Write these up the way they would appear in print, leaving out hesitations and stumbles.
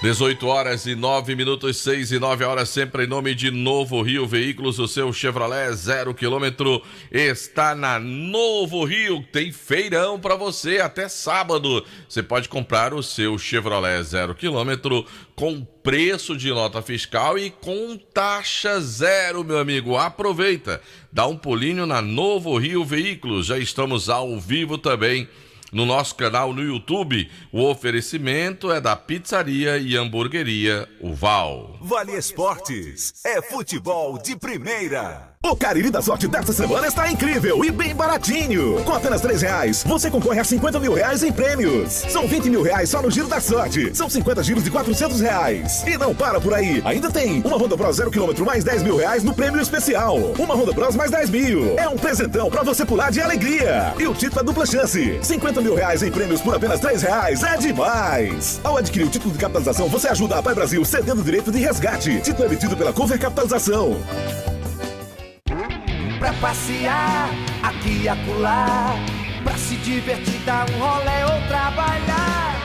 18h09, 6 e 9 horas, sempre em nome de Novo Rio Veículos, o seu Chevrolet 0 km está na Novo Rio. Tem feirão para você até sábado. Você pode comprar o seu Chevrolet 0 km com preço de nota fiscal e com taxa zero, meu amigo. Aproveita, dá um pulinho na Novo Rio Veículos. Já estamos ao vivo também no nosso canal no YouTube. O oferecimento é da Pizzaria e Hamburgueria Uval. Vale Esportes é futebol de primeira. O Cariri da Sorte desta semana está incrível e bem baratinho. Com apenas R$3, você concorre a R$50 mil em prêmios. São R$20 mil só no Giro da Sorte. São 50 giros de R$400. E não para por aí. Ainda tem uma Honda Bros 0 km mais R$10 mil no prêmio especial. Uma Honda Bros mais 10 mil. É um presentão pra você pular de alegria. E o título é dupla chance. R$50 mil em prêmios por apenas R$3 é demais. Ao adquirir o título de capitalização, você ajuda a Pai Brasil cedendo o direito de resgate. Título emitido pela Cover Capitalização. Pra passear aqui e acolá, pra se divertir, dar um rolê ou trabalhar.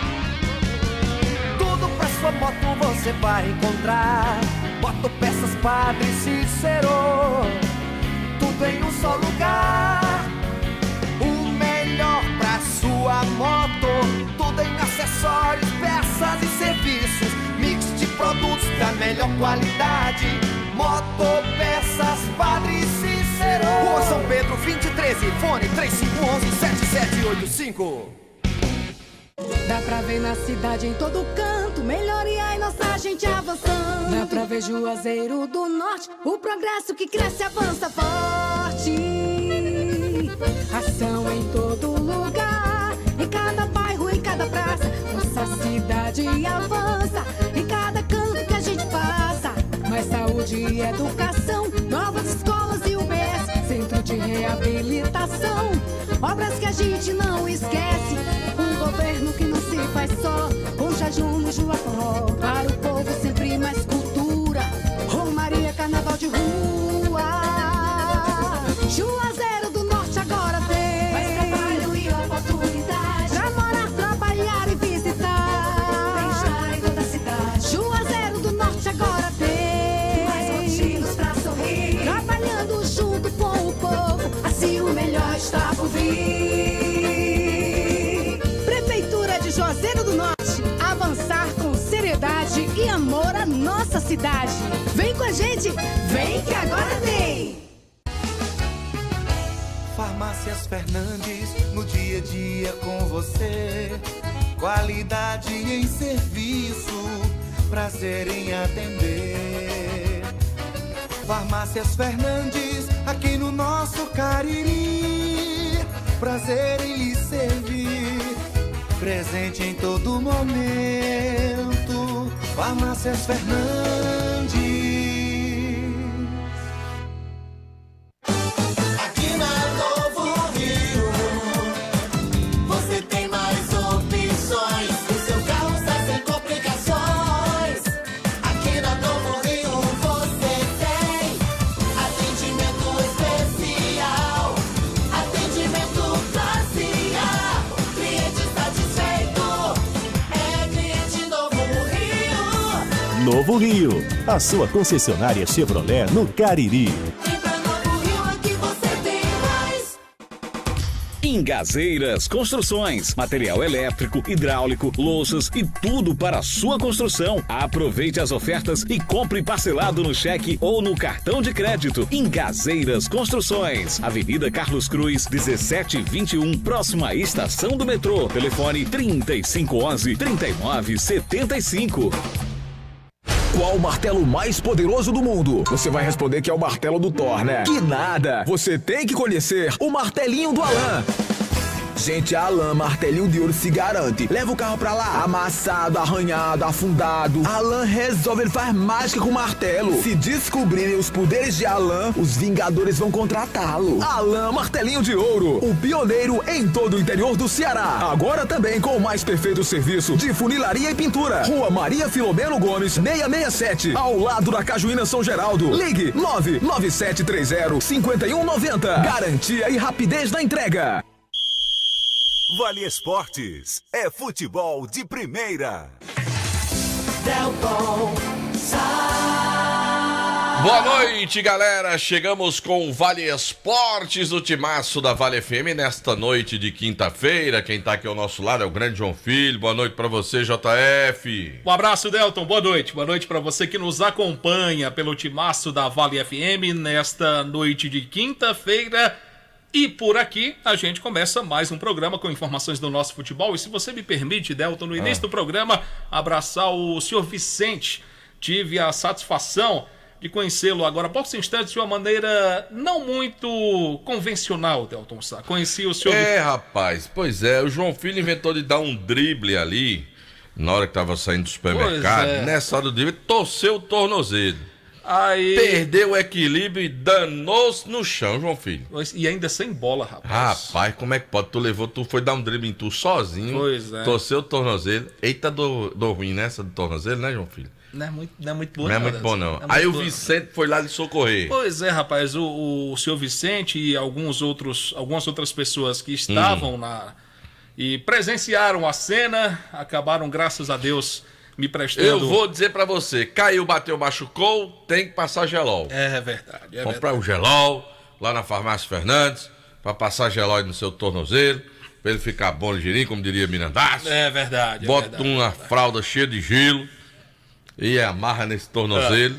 Tudo pra sua moto você vai encontrar. Moto Peças Padre Cícero, tudo em um só lugar. O melhor pra sua moto, tudo em acessórios, peças e serviços. Mix de produtos da melhor qualidade. Moto Peças Padre Cícero, Rua São Pedro 2013, fone 3511-7785. Dá pra ver na cidade em todo canto, melhoria e nossa gente avançando. Dá pra ver Juazeiro do Norte, o progresso que cresce e avança forte. Ação em todo lugar, em cada bairro, em cada praça. Nossa cidade avança, em cada canto que a gente passa. Mais saúde e educação, novas escolas e UBS, centro de reabilitação, obras que a gente não esquece. Um governo que não se faz só, com jejum no Juaporó. Para o povo sempre mais cultura, Romaria, carnaval de rua. Juazeiro do Norte agora tem mais trabalho e oportunidade pra morar, trabalhar e visitar. Bem-estar em toda a cidade. Juazeiro do Norte agora tem mais motivos pra sorrir, trabalhando junto com o povo, assim o melhor está por vir. Prefeitura de Juazeiro do Norte, avançar com seriedade e amor à nossa cidade. Vem com a gente, vem que agora tem. Farmácias Fernandes, no dia a dia com você. Qualidade em serviço, prazer em atender. Farmácias Fernandes, aqui no nosso Cariri. Prazer em lhe servir, presente em todo momento. Farmácias Fernandes. Novo Rio, a sua concessionária Chevrolet no Cariri. Engazeiras Construções, material elétrico, hidráulico, louças e tudo para a sua construção. Aproveite as ofertas e compre parcelado no cheque ou no cartão de crédito. Engazeiras Construções, Avenida Carlos Cruz, 1721, próxima à estação do metrô. Telefone 3511-3975. Qual o martelo mais poderoso do mundo? Você vai responder que é o martelo do Thor, né? Que nada! Você tem que conhecer o martelinho do Alan. Gente, a Alan Martelinho de Ouro se garante. Leva o carro pra lá, amassado, arranhado, afundado. Alan resolve, ele faz mágica com o martelo. Se descobrirem os poderes de Alan, os Vingadores vão contratá-lo. Alan Martelinho de Ouro, o pioneiro em todo o interior do Ceará. Agora também com o mais perfeito serviço de funilaria e pintura. Rua Maria Filomeno Gomes, 667, ao lado da Cajuína São Geraldo. Ligue 99730-5190. Garantia e rapidez na entrega. Vale Esportes é futebol de primeira. Delton Boa noite, galera. Chegamos com o Vale Esportes, o timaço da Vale FM nesta noite de quinta-feira. Quem tá aqui ao nosso lado é o grande João Filho. Boa noite pra você, JF. Um abraço, Delton. Boa noite. Boa noite pra você que nos acompanha pelo timaço da Vale FM nesta noite de quinta-feira. E por aqui a gente começa mais um programa com informações do nosso futebol. E se você me permite, Delton, no início do programa, abraçar o senhor Vicente. Tive a satisfação de conhecê-lo agora há poucos instantes de uma maneira não muito convencional, Delton Sá. Conheci o senhor... Rapaz, pois é, o João Filho inventou de dar um drible ali, na hora que tava saindo do supermercado, nessa hora do drible, torceu o tornozelo. Aí... Perdeu o equilíbrio e danou-se no chão, João Filho. E ainda sem bola, rapaz. Rapaz, como é que pode? Tu foi dar um drible em tu sozinho, torceu o tornozelo. Eita, dor ruim nessa do tornozelo, né, João Filho? Não é muito bom, não. Não é muito bom, não. Aí o Vicente foi lá lhe socorrer. Pois é, rapaz, o senhor Vicente e algumas outras pessoas que estavam e presenciaram a cena, acabaram, graças a Deus, me prestando... Eu vou dizer pra você, caiu, bateu, machucou, tem que passar gelol. É verdade, Comprar o gelol lá na Farmácia Fernandes, pra passar gelol aí no seu tornozelo, pra ele ficar bom, ligeirinho, como diria Mirandaço. É verdade. Bota uma fralda cheia de gelo e amarra nesse tornozelo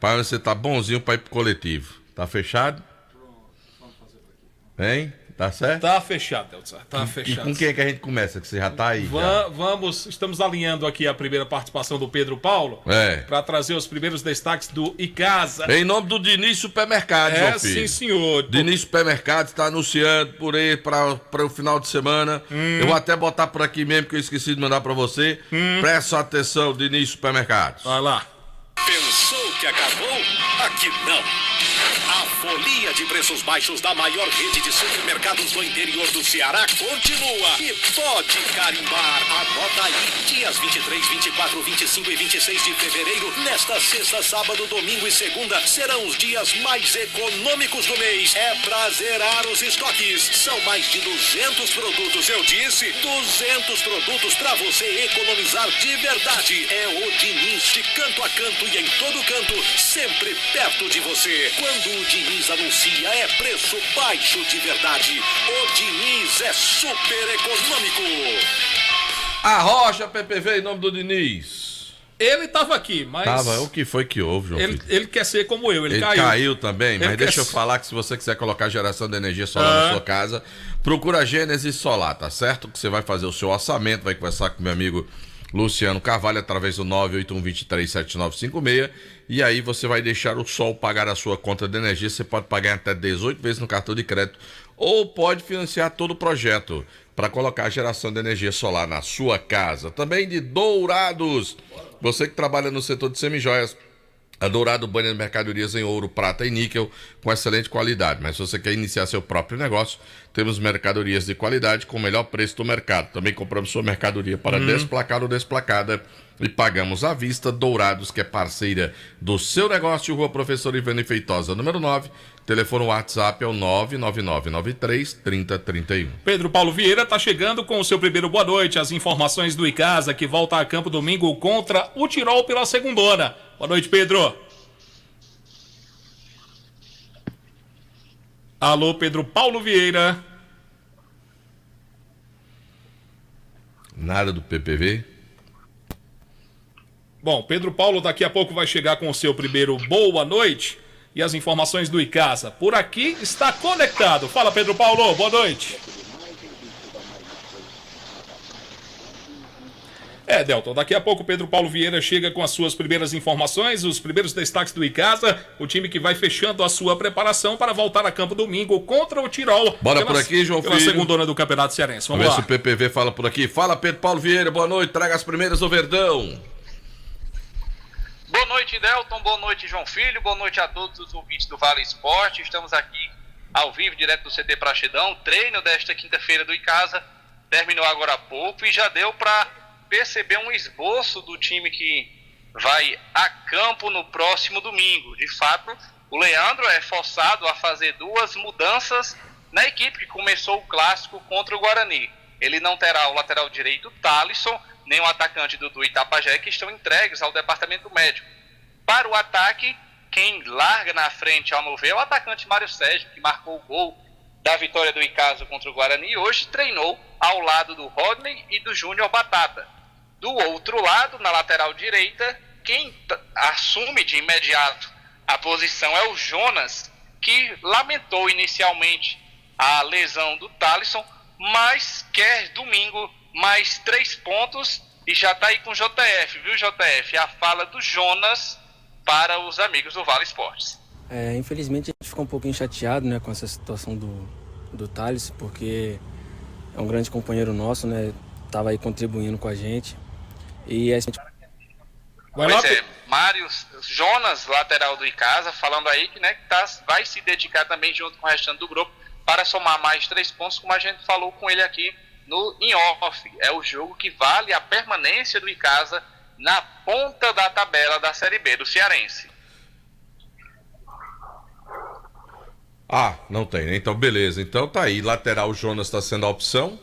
pra você tá bonzinho pra ir pro coletivo. Tá fechado? Vamos fazer por aqui. Hein? Tá certo? Tá fechado, Delton. Tá fechado. E com quem é que a gente começa? Que você já tá aí? Estamos alinhando aqui a primeira participação do Pedro Paulo para trazer os primeiros destaques do Icasa. Em nome do Diniz Supermercado, João Filho. Sim, senhor. Diniz Supermercado está anunciando por aí para o final de semana. Eu vou até botar por aqui mesmo que eu esqueci de mandar para você. Presta atenção, Diniz Supermercado. Vai lá. Pensou que acabou? Aqui não. A folia de preços baixos da maior rede de supermercados do interior do Ceará continua e pode carimbar. Anota aí, dias 23, 24, 25 e 26 de fevereiro, nesta sexta, sábado, domingo e segunda, serão os dias mais econômicos do mês. É pra zerar os estoques. São mais de 200 produtos, eu disse, 200 produtos pra você economizar de verdade. É o Diniz de canto a canto e em todo canto, sempre perto de você. Quando o Diniz anuncia, é preço baixo de verdade. O Diniz é super econômico. Arrocha PPV em nome do Diniz. Ele tava aqui, mas... O que foi que houve, João Filho? Ele quer ser como eu, ele caiu. Caiu também, mas deixa eu falar que se você quiser colocar geração de energia solar na sua casa, procura a Gênesis Solar, tá certo? Que você vai fazer o seu orçamento, vai conversar com meu amigo Luciano Carvalho através do 981237956 e aí você vai deixar o sol pagar a sua conta de energia. Você pode pagar até 18 vezes no cartão de crédito ou pode financiar todo o projeto para colocar a geração de energia solar na sua casa. Também de Dourados, você que trabalha no setor de semijoias, a Dourado banha de mercadorias em ouro, prata e níquel com excelente qualidade. Mas se você quer iniciar seu próprio negócio, temos mercadorias de qualidade com o melhor preço do mercado. Também compramos sua mercadoria para desplacado ou desplacada e pagamos à vista. Dourados, que é parceira do seu negócio, Rua Professor Ivani Feitosa, número 9. Telefone WhatsApp é o 99993-3031. Pedro Paulo Vieira está chegando com o seu primeiro boa noite. As informações do Icasa, que volta a campo domingo contra o Tirol pela segundona. Boa noite, Pedro. Alô, Pedro Paulo Vieira. Nada do PPV. Bom, Pedro Paulo daqui a pouco vai chegar com o seu primeiro boa noite e as informações do Icasa. Por aqui está conectado. Fala, Pedro Paulo, boa noite. Delton, daqui a pouco o Pedro Paulo Vieira chega com as suas primeiras informações, os primeiros destaques do Icasa, o time que vai fechando a sua preparação para voltar a campo domingo contra o Tirol. Bora por aqui, João Filho. Pela segundona do Campeonato Cearense. Vamos lá. Ver se o PPV fala por aqui. Fala, Pedro Paulo Vieira, boa noite, traga as primeiras do Verdão. Boa noite, Delton, boa noite, João Filho, boa noite a todos os ouvintes do Vale Esporte. Estamos aqui ao vivo, direto do CT Praxedão. O treino desta quinta-feira do Icasa terminou agora há pouco e já deu para perceber um esboço do time que vai a campo no próximo domingo. De fato, o Leandro é forçado a fazer duas mudanças na equipe que começou o clássico contra o Guarani. ele não terá o lateral direito Thalisson, nem o atacante Dudu Itapajé, que estão entregues ao departamento médico. Para o ataque, quem larga na frente, ao meu ver, é o atacante Mário Sérgio, que marcou o gol da vitória do Icasa contra o Guarani e hoje treinou ao lado do Rodney e do Júnior Batata. Do outro lado, na lateral direita, quem assume de imediato a posição é o Jonas, que lamentou inicialmente a lesão do Thalisson, mas quer domingo mais 3 pontos e já está aí com o JF, viu, JF? A fala do Jonas para os amigos do Vale Esportes. Infelizmente a gente ficou um pouquinho chateado, né, com essa situação do Thales, porque é um grande companheiro nosso, né, estava aí contribuindo com a gente. E a gente... Mário Jonas, lateral do Icasa, falando aí que, né, vai se dedicar também junto com o restante do grupo para somar mais 3 pontos, como a gente falou com ele aqui em off. É o jogo que vale a permanência do Icasa na ponta da tabela da Série B do Cearense. Não tem, né? Então, beleza. Então tá aí, lateral Jonas está sendo a opção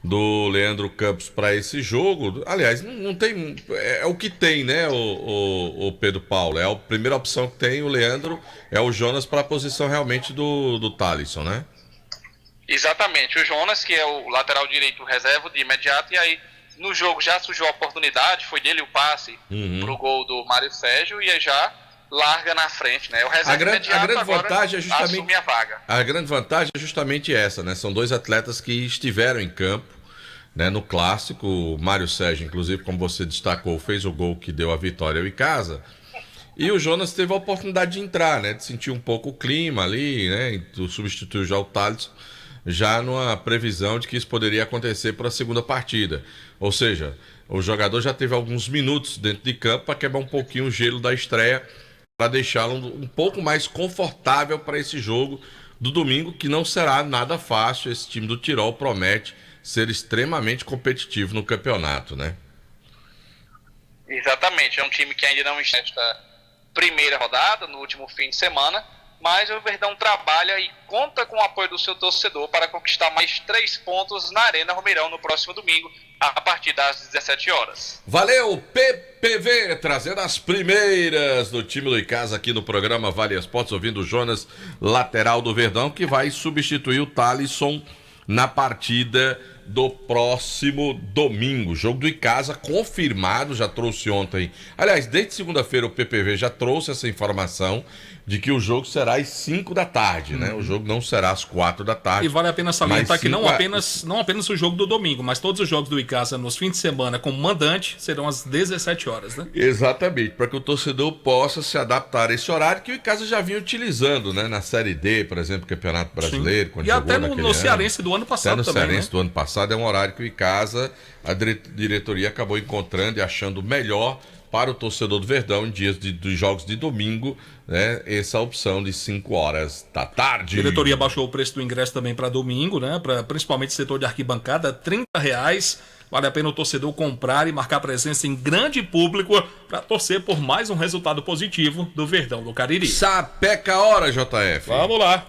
do Leandro Campos para esse jogo. Aliás, não tem, é o que tem, né, o Pedro Paulo? É a primeira opção que tem, o Leandro, é o Jonas para a posição realmente do Thalisson, né? Exatamente, o Jonas, que é o lateral direito reserva de imediato, e aí no jogo já surgiu a oportunidade, foi dele o passe pro gol do Mário Sérgio, e aí já larga na frente, né? O reserva imediato a grande agora vantagem é justamente assume a vaga. A grande vantagem é justamente essa, né? São 2 atletas que estiveram em campo, né, no clássico. O Mário Sérgio, inclusive, como você destacou, fez o gol que deu a vitória ao Icasa. E o Jonas teve a oportunidade de entrar, né? De sentir um pouco o clima ali, né? Substituiu já o Thales, já numa previsão de que isso poderia acontecer para a segunda partida. Ou seja, o jogador já teve alguns minutos dentro de campo para quebrar um pouquinho o gelo da estreia, para deixá-lo um pouco mais confortável para esse jogo do domingo, que não será nada fácil. Esse time do Tirol promete ser extremamente competitivo no campeonato, né? Exatamente, é um time que ainda não está nesta primeira rodada, no último fim de semana, mas o Verdão trabalha e conta com o apoio do seu torcedor para conquistar mais 3 pontos na Arena Romeirão no próximo domingo, a partir das 17 horas. Valeu, PPV, trazendo as primeiras do time do Icasa aqui no programa Vale Esportes, ouvindo o Jonas, lateral do Verdão, que vai substituir o Thalisson na partida do próximo domingo. Jogo do Icasa confirmado, já trouxe ontem. Aliás, desde segunda-feira o PPV já trouxe essa informação de que o jogo será às 5 da tarde, né? O jogo não será às 4 da tarde. E vale a pena salientar que não apenas o jogo do domingo, mas todos os jogos do Icasa nos fins de semana como mandante serão às 17 horas, né? Exatamente, para que o torcedor possa se adaptar a esse horário que o Icasa já vinha utilizando, né? Na Série D, por exemplo, Campeonato Brasileiro. Quando e até no Cearense do ano passado também, Cearense, né? Do ano passado é um horário que o Icasa, a diretoria acabou encontrando e achando melhor para o torcedor do Verdão em dias dos jogos de domingo, né? Essa opção de 5 horas da tarde. A diretoria baixou o preço do ingresso também para domingo, né? Para principalmente setor de arquibancada, R$30. Vale a pena o torcedor comprar e marcar presença em grande público para torcer por mais um resultado positivo do Verdão do Cariri. Sapeca a hora, JF. Vamos lá.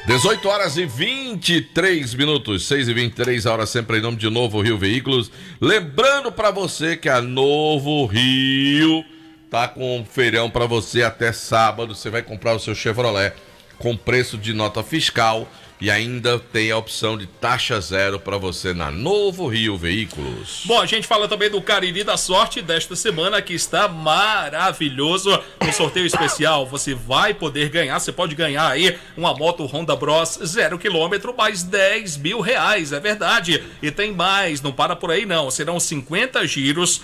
18 horas e 23 minutos, 6h23, a hora sempre em nome de Novo Rio Veículos. Lembrando para você que a Novo Rio tá com um feirão para você até sábado. Você vai comprar o seu Chevrolet com preço de nota fiscal e ainda tem a opção de taxa zero para você na Novo Rio Veículos. Bom, a gente fala também do Cariri da Sorte desta semana, que está maravilhoso. No sorteio especial você vai poder ganhar, você pode ganhar aí uma moto Honda Bros 0 km mais R$10.000, é verdade. E tem mais, não para por aí não, serão 50 giros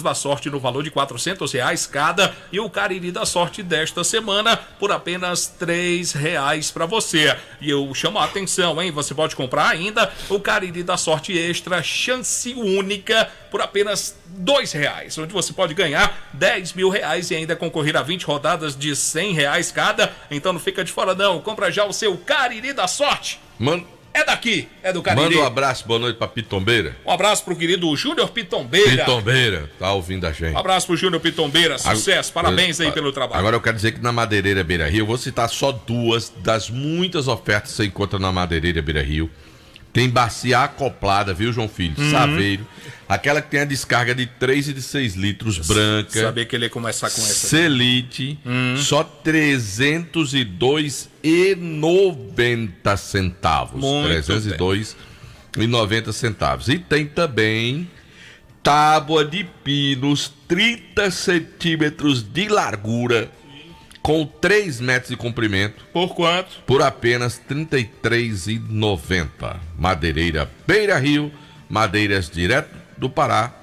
da sorte no valor de R$400 cada, e o Cariri da Sorte desta semana por apenas R$3 para você. E eu chamo a atenção, hein? Você pode comprar ainda o Cariri da Sorte Extra Chance Única por apenas R$2, onde você pode ganhar R$10.000 e ainda concorrer a 20 rodadas de R$100 cada. Então não fica de fora não, compra já o seu Cariri da Sorte. É daqui, é do Cariri. Manda um abraço, boa noite pra Pitombeira. Um abraço pro querido Júnior Pitombeira. Pitombeira, tá ouvindo a gente. Um abraço pro Júnior Pitombeira, sucesso, parabéns aí pelo trabalho. Agora eu quero dizer que na Madeireira Beira Rio, eu vou citar só 2 das muitas ofertas que você encontra na Madeireira Beira Rio. Tem bacia acoplada, viu, João Filho? Saveiro. Aquela que tem a descarga de 3 e de 6 litros, branca. Sabia que ele ia começar com essa. Selite, só R$ 302,90. Muito R$ 302,90. E tem também tábua de pinos, 30 centímetros de largura, com 3 metros de comprimento. Por quanto? Por apenas R$ 33,90. Madeireira Beira Rio, madeiras direto do Pará,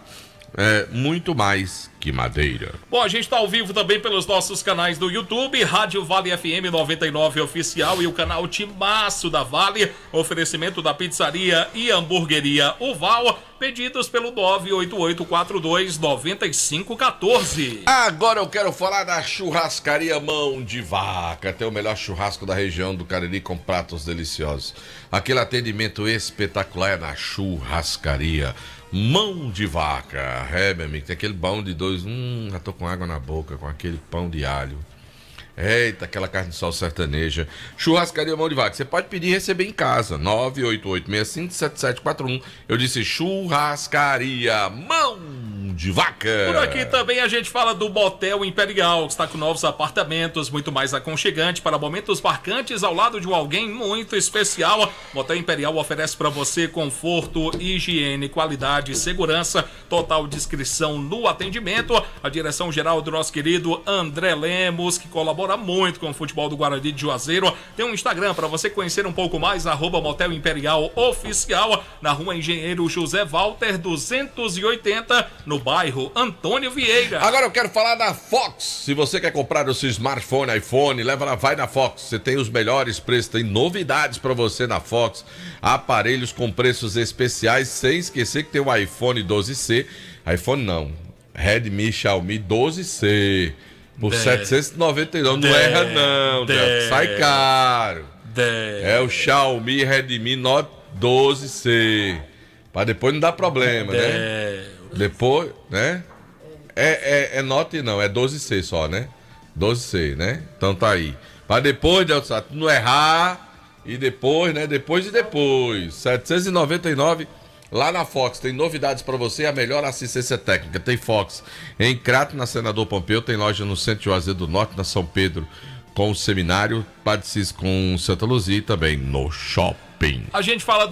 muito mais que madeira. Bom, a gente está ao vivo também pelos nossos canais do YouTube, Rádio Vale FM 99 Oficial e o canal Timaço da Vale, oferecimento da pizzaria e hamburgueria Oval, pedidos pelo 988429514. Agora eu quero falar da churrascaria Mão de Vaca, tem o melhor churrasco da região do Cariri com pratos deliciosos. Aquele atendimento espetacular é na churrascaria Mão de Vaca. Meu amigo, tem aquele pão de 2, já tô com água na boca, com aquele pão de alho. Eita, aquela carne de sol sertaneja. Churrascaria Mão de Vaca, você pode pedir e receber em casa, 988657741. Eu disse churrascaria Mão de Vaca. Por aqui também a gente fala do Motel Imperial, que está com novos apartamentos, muito mais aconchegante para momentos marcantes ao lado de alguém muito especial. Motel Imperial oferece para você conforto, higiene, qualidade, segurança, total discrição no atendimento. A direção geral do nosso querido André Lemos, que colabora muito com o futebol do Guarani de Juazeiro. Tem um Instagram para você conhecer um pouco mais, @Motel Imperial Oficial, na rua Engenheiro José Walter 280, no bairro Antônio Vieira. Agora eu quero falar da Fox. Se você quer comprar o seu smartphone, iPhone, vai na Fox. Você tem os melhores preços, tem novidades para você na Fox. Aparelhos com preços especiais, sem esquecer que tem o iPhone 12C. iPhone não, Redmi Xiaomi 12C. Por 799, não erra não, sai caro. É o Xiaomi Redmi Note 12C. Pra depois não dar problema, né? Depois, né? É Note não, é 12C só, né? 12C, né? Então tá aí. Pra depois, não errar. E depois, né? Depois. 799 lá na Fox. Tem novidades pra você, a melhor assistência técnica. Tem Fox em Crato, na Senador Pompeu. Tem loja no Centro de Juazeiro do Norte, na São Pedro com o Seminário, Padecis com Santa Luzia e também no Shopping. A gente fala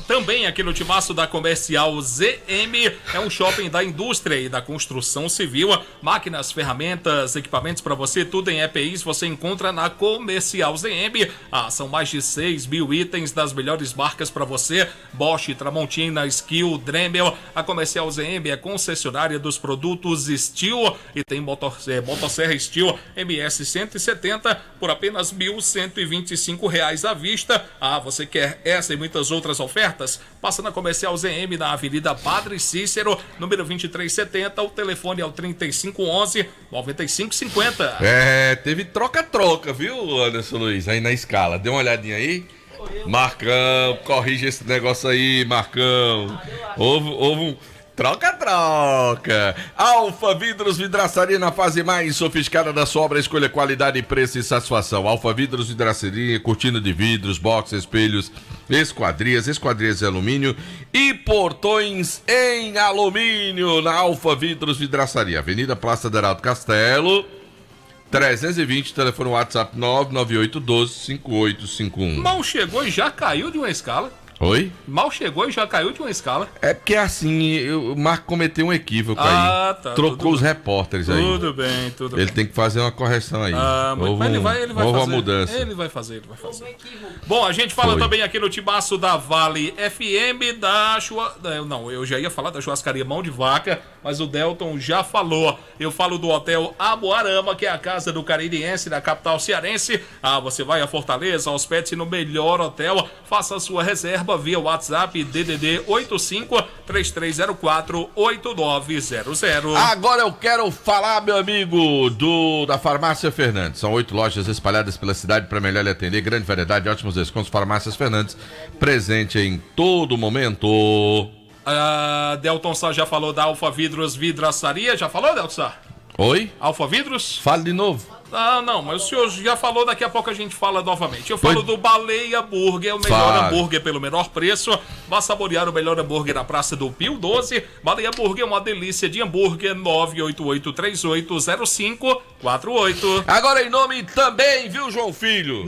também aqui no timaço da Comercial ZM, é um shopping da indústria e da construção civil, máquinas, ferramentas, equipamentos para você, tudo em EPIs você encontra na Comercial ZM. São mais de 6 mil itens das melhores marcas para você, Bosch, Tramontina, Skill, Dremel. A Comercial ZM é concessionária dos produtos Steel e tem motosserra Steel MS 170 por apenas R$ 1.125 à vista. Você quer essa e muitas outras ofertas? Passa na Comercial ZM, na Avenida Padre Cícero, número 2370. O telefone é o 3511-9550. Teve troca-troca, viu, Anderson Luiz? Aí na escala. Dê uma olhadinha aí. Marcão, corrige esse negócio aí, Marcão. Houve um troca-troca. Alfa Vidros Vidraçaria, na fase mais sofisticada da sua obra. Escolha qualidade, preço e satisfação. Alfa Vidros Vidraçaria, cortina de vidros, box, espelhos, esquadrias de alumínio e portões em alumínio na Alfa Vidros Vidraçaria. Avenida Praça de Heraldo Castelo, 320, telefone WhatsApp 998125851. Mal chegou e já caiu de uma escala. Oi? Mal chegou e já caiu de uma escala. É porque assim, o Marco cometeu um equívoco aí. Tá. Trocou os repórteres aí. Tudo bem. Ele tem que fazer uma correção aí. Mas ele vai fazer. Uma mudança. Ele vai fazer. Bom, a gente fala também aqui no timaço da Vale FM eu já ia falar da churrascaria Mão de Vaca, mas o Delton já falou. Eu falo do Hotel Amoarama, que é a casa do caririense da capital cearense. Você vai a Fortaleza, hospede-se no melhor hotel, faça a sua reserva via WhatsApp DDD 85-3304-8900. Agora eu quero falar, meu amigo, da Farmácia Fernandes. São 8 lojas espalhadas pela cidade para melhor lhe atender. Grande variedade, ótimos descontos. Farmácias Fernandes, presente em todo momento. Delton Sá já falou da Alfa Vidros Vidraçaria. Já falou, Delton Sá? Oi? Alfa Vidros? Fale de novo. Ah, não, mas o senhor já falou, daqui a pouco a gente fala novamente. Eu falo do Baleia Burger, o melhor hambúrguer pelo menor preço. Vá saborear o melhor hambúrguer na Praça do Pio 12. Baleia Burger é uma delícia de hambúrguer. 988380548. Agora em nome também, viu, João Filho?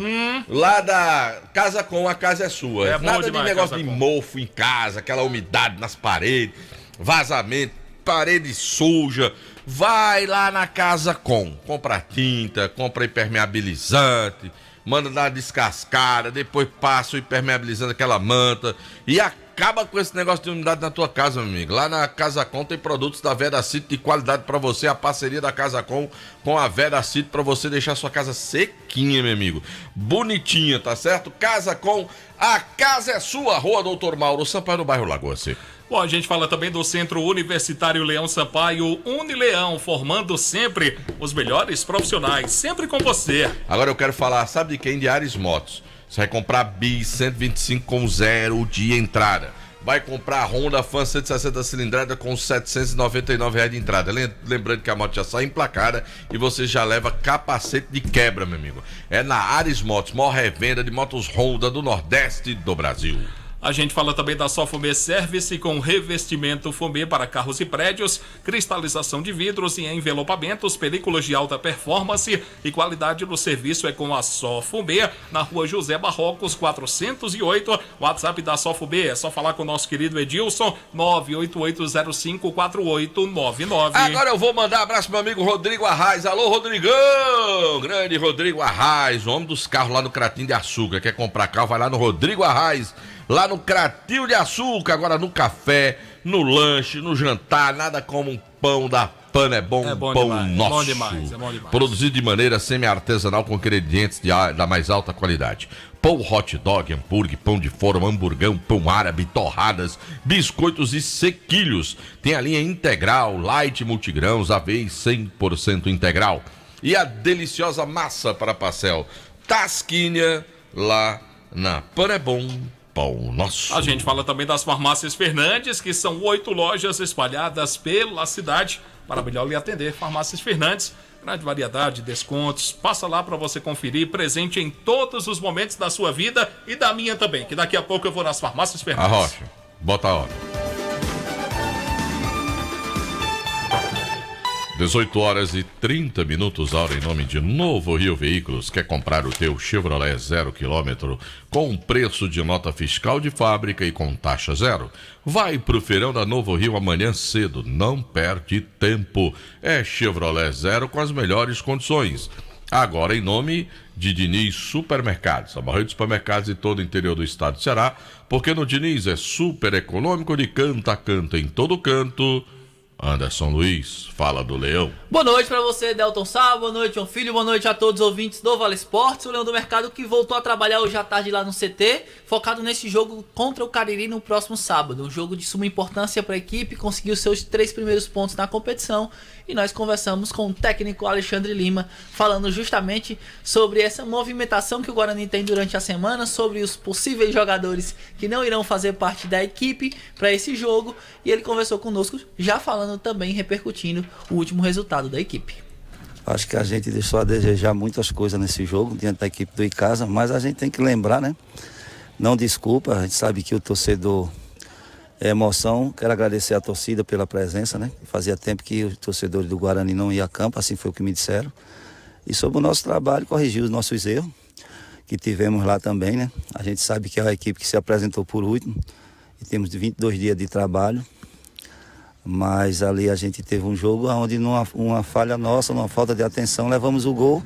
Lá da Casa Com, a casa é sua. É bom Nada demais, de negócio Casa de Com. mofo em casa, aquela umidade nas paredes, vazamento, parede suja. Vai lá na Casa Com, compra tinta, compra impermeabilizante, manda dar uma descascada, depois passa o impermeabilizante, aquela manta, e acaba com esse negócio de umidade na tua casa, meu amigo. Lá na Casa Com tem produtos da Veracito de qualidade pra você, a parceria da Casa Com a Veracito pra você deixar sua casa sequinha, meu amigo. Bonitinha, tá certo? Casa Com, a casa é sua, Rua Doutor Mauro Sampaio, no bairro Lagoa Seca. Bom, a gente fala também do Centro Universitário Leão Sampaio, Unileão, formando sempre os melhores profissionais, sempre com você. Agora eu quero falar, sabe de quem? De Ares Motos. Você vai comprar Bis 125 com 0 de entrada. Vai comprar Honda Fan 160 cilindrada com R$ 799 de entrada. Lembrando que a moto já sai emplacada e você já leva capacete de quebra, meu amigo. É na Ares Motos, maior revenda de motos Honda do Nordeste do Brasil. A gente fala também da Só Fumê Service com revestimento fumê para carros e prédios, cristalização de vidros e envelopamentos, películas de alta performance e qualidade do serviço é com a Só Fumê, na Rua José Barrocos 408. WhatsApp da Só Fumê, é só falar com o nosso querido Edilson, 988054899. Agora eu vou mandar um abraço pro meu amigo Rodrigo Arraes. Alô, Rodrigão! Grande Rodrigo Arraes, o homem dos carros lá no Cratinho de Açúcar. Quer comprar carro, vai lá no Rodrigo Arraes. Lá no Cratinho de Açúcar, agora no café, no lanche, no jantar, nada como um pão da Pana, é bom pão demais, nosso. bom demais, é bom demais. Produzido de maneira semi-artesanal com ingredientes da mais alta qualidade. Pão hot dog, hambúrguer, pão de forma, hamburgão, pão árabe, torradas, biscoitos e sequilhos. Tem a linha integral, light multigrãos, aveia 100% integral. E a deliciosa massa para pastel, Tasquinha, lá na Pana é bom. Pão nosso. A gente fala também das farmácias Fernandes, que são 8 lojas espalhadas pela cidade. Para melhor lhe atender, Farmácias Fernandes, grande variedade de descontos. Passa lá para você conferir, presente em todos os momentos da sua vida e da minha também, que daqui a pouco eu vou nas Farmácias Fernandes. Arrocha, bota a hora. 18h30, hora em nome de Novo Rio Veículos. Quer comprar o teu Chevrolet 0 km com preço de nota fiscal de fábrica e com taxa zero? Vai pro feirão da Novo Rio amanhã cedo, não perde tempo. É Chevrolet 0 com as melhores condições. Agora em nome de Diniz Supermercados, a maior rede de supermercados de todo o interior do estado do Ceará, porque no Diniz é super econômico de canto a canto em todo canto. Anderson Luiz, fala do Leão. Boa noite pra você, Delton Sá, boa noite, João Filho, boa noite a todos os ouvintes do Vale Esportes. O Leão do Mercado que voltou a trabalhar hoje à tarde lá no CT, focado nesse jogo contra o Cariri no próximo sábado. Um jogo de suma importância para a equipe, conseguiu seus 3 primeiros pontos na competição. E nós conversamos com o técnico Alexandre Lima, falando justamente sobre essa movimentação que o Guarani tem durante a semana, sobre os possíveis jogadores que não irão fazer parte da equipe para esse jogo. E ele conversou conosco, já falando também, repercutindo o último resultado da equipe. Acho que a gente deixou a desejar muitas coisas nesse jogo, diante da equipe do Icasa, mas a gente tem que lembrar, né? Não desculpa, a gente sabe que o torcedor é emoção. Quero agradecer a torcida pela presença, né? Fazia tempo que os torcedores do Guarani não iam a campo, assim foi o que me disseram. E sobre o nosso trabalho, corrigir os nossos erros, que tivemos lá também, né? A gente sabe que é a equipe que se apresentou por último, e temos 22 dias de trabalho. Mas ali a gente teve um jogo onde numa falha nossa, numa falta de atenção, levamos o gol,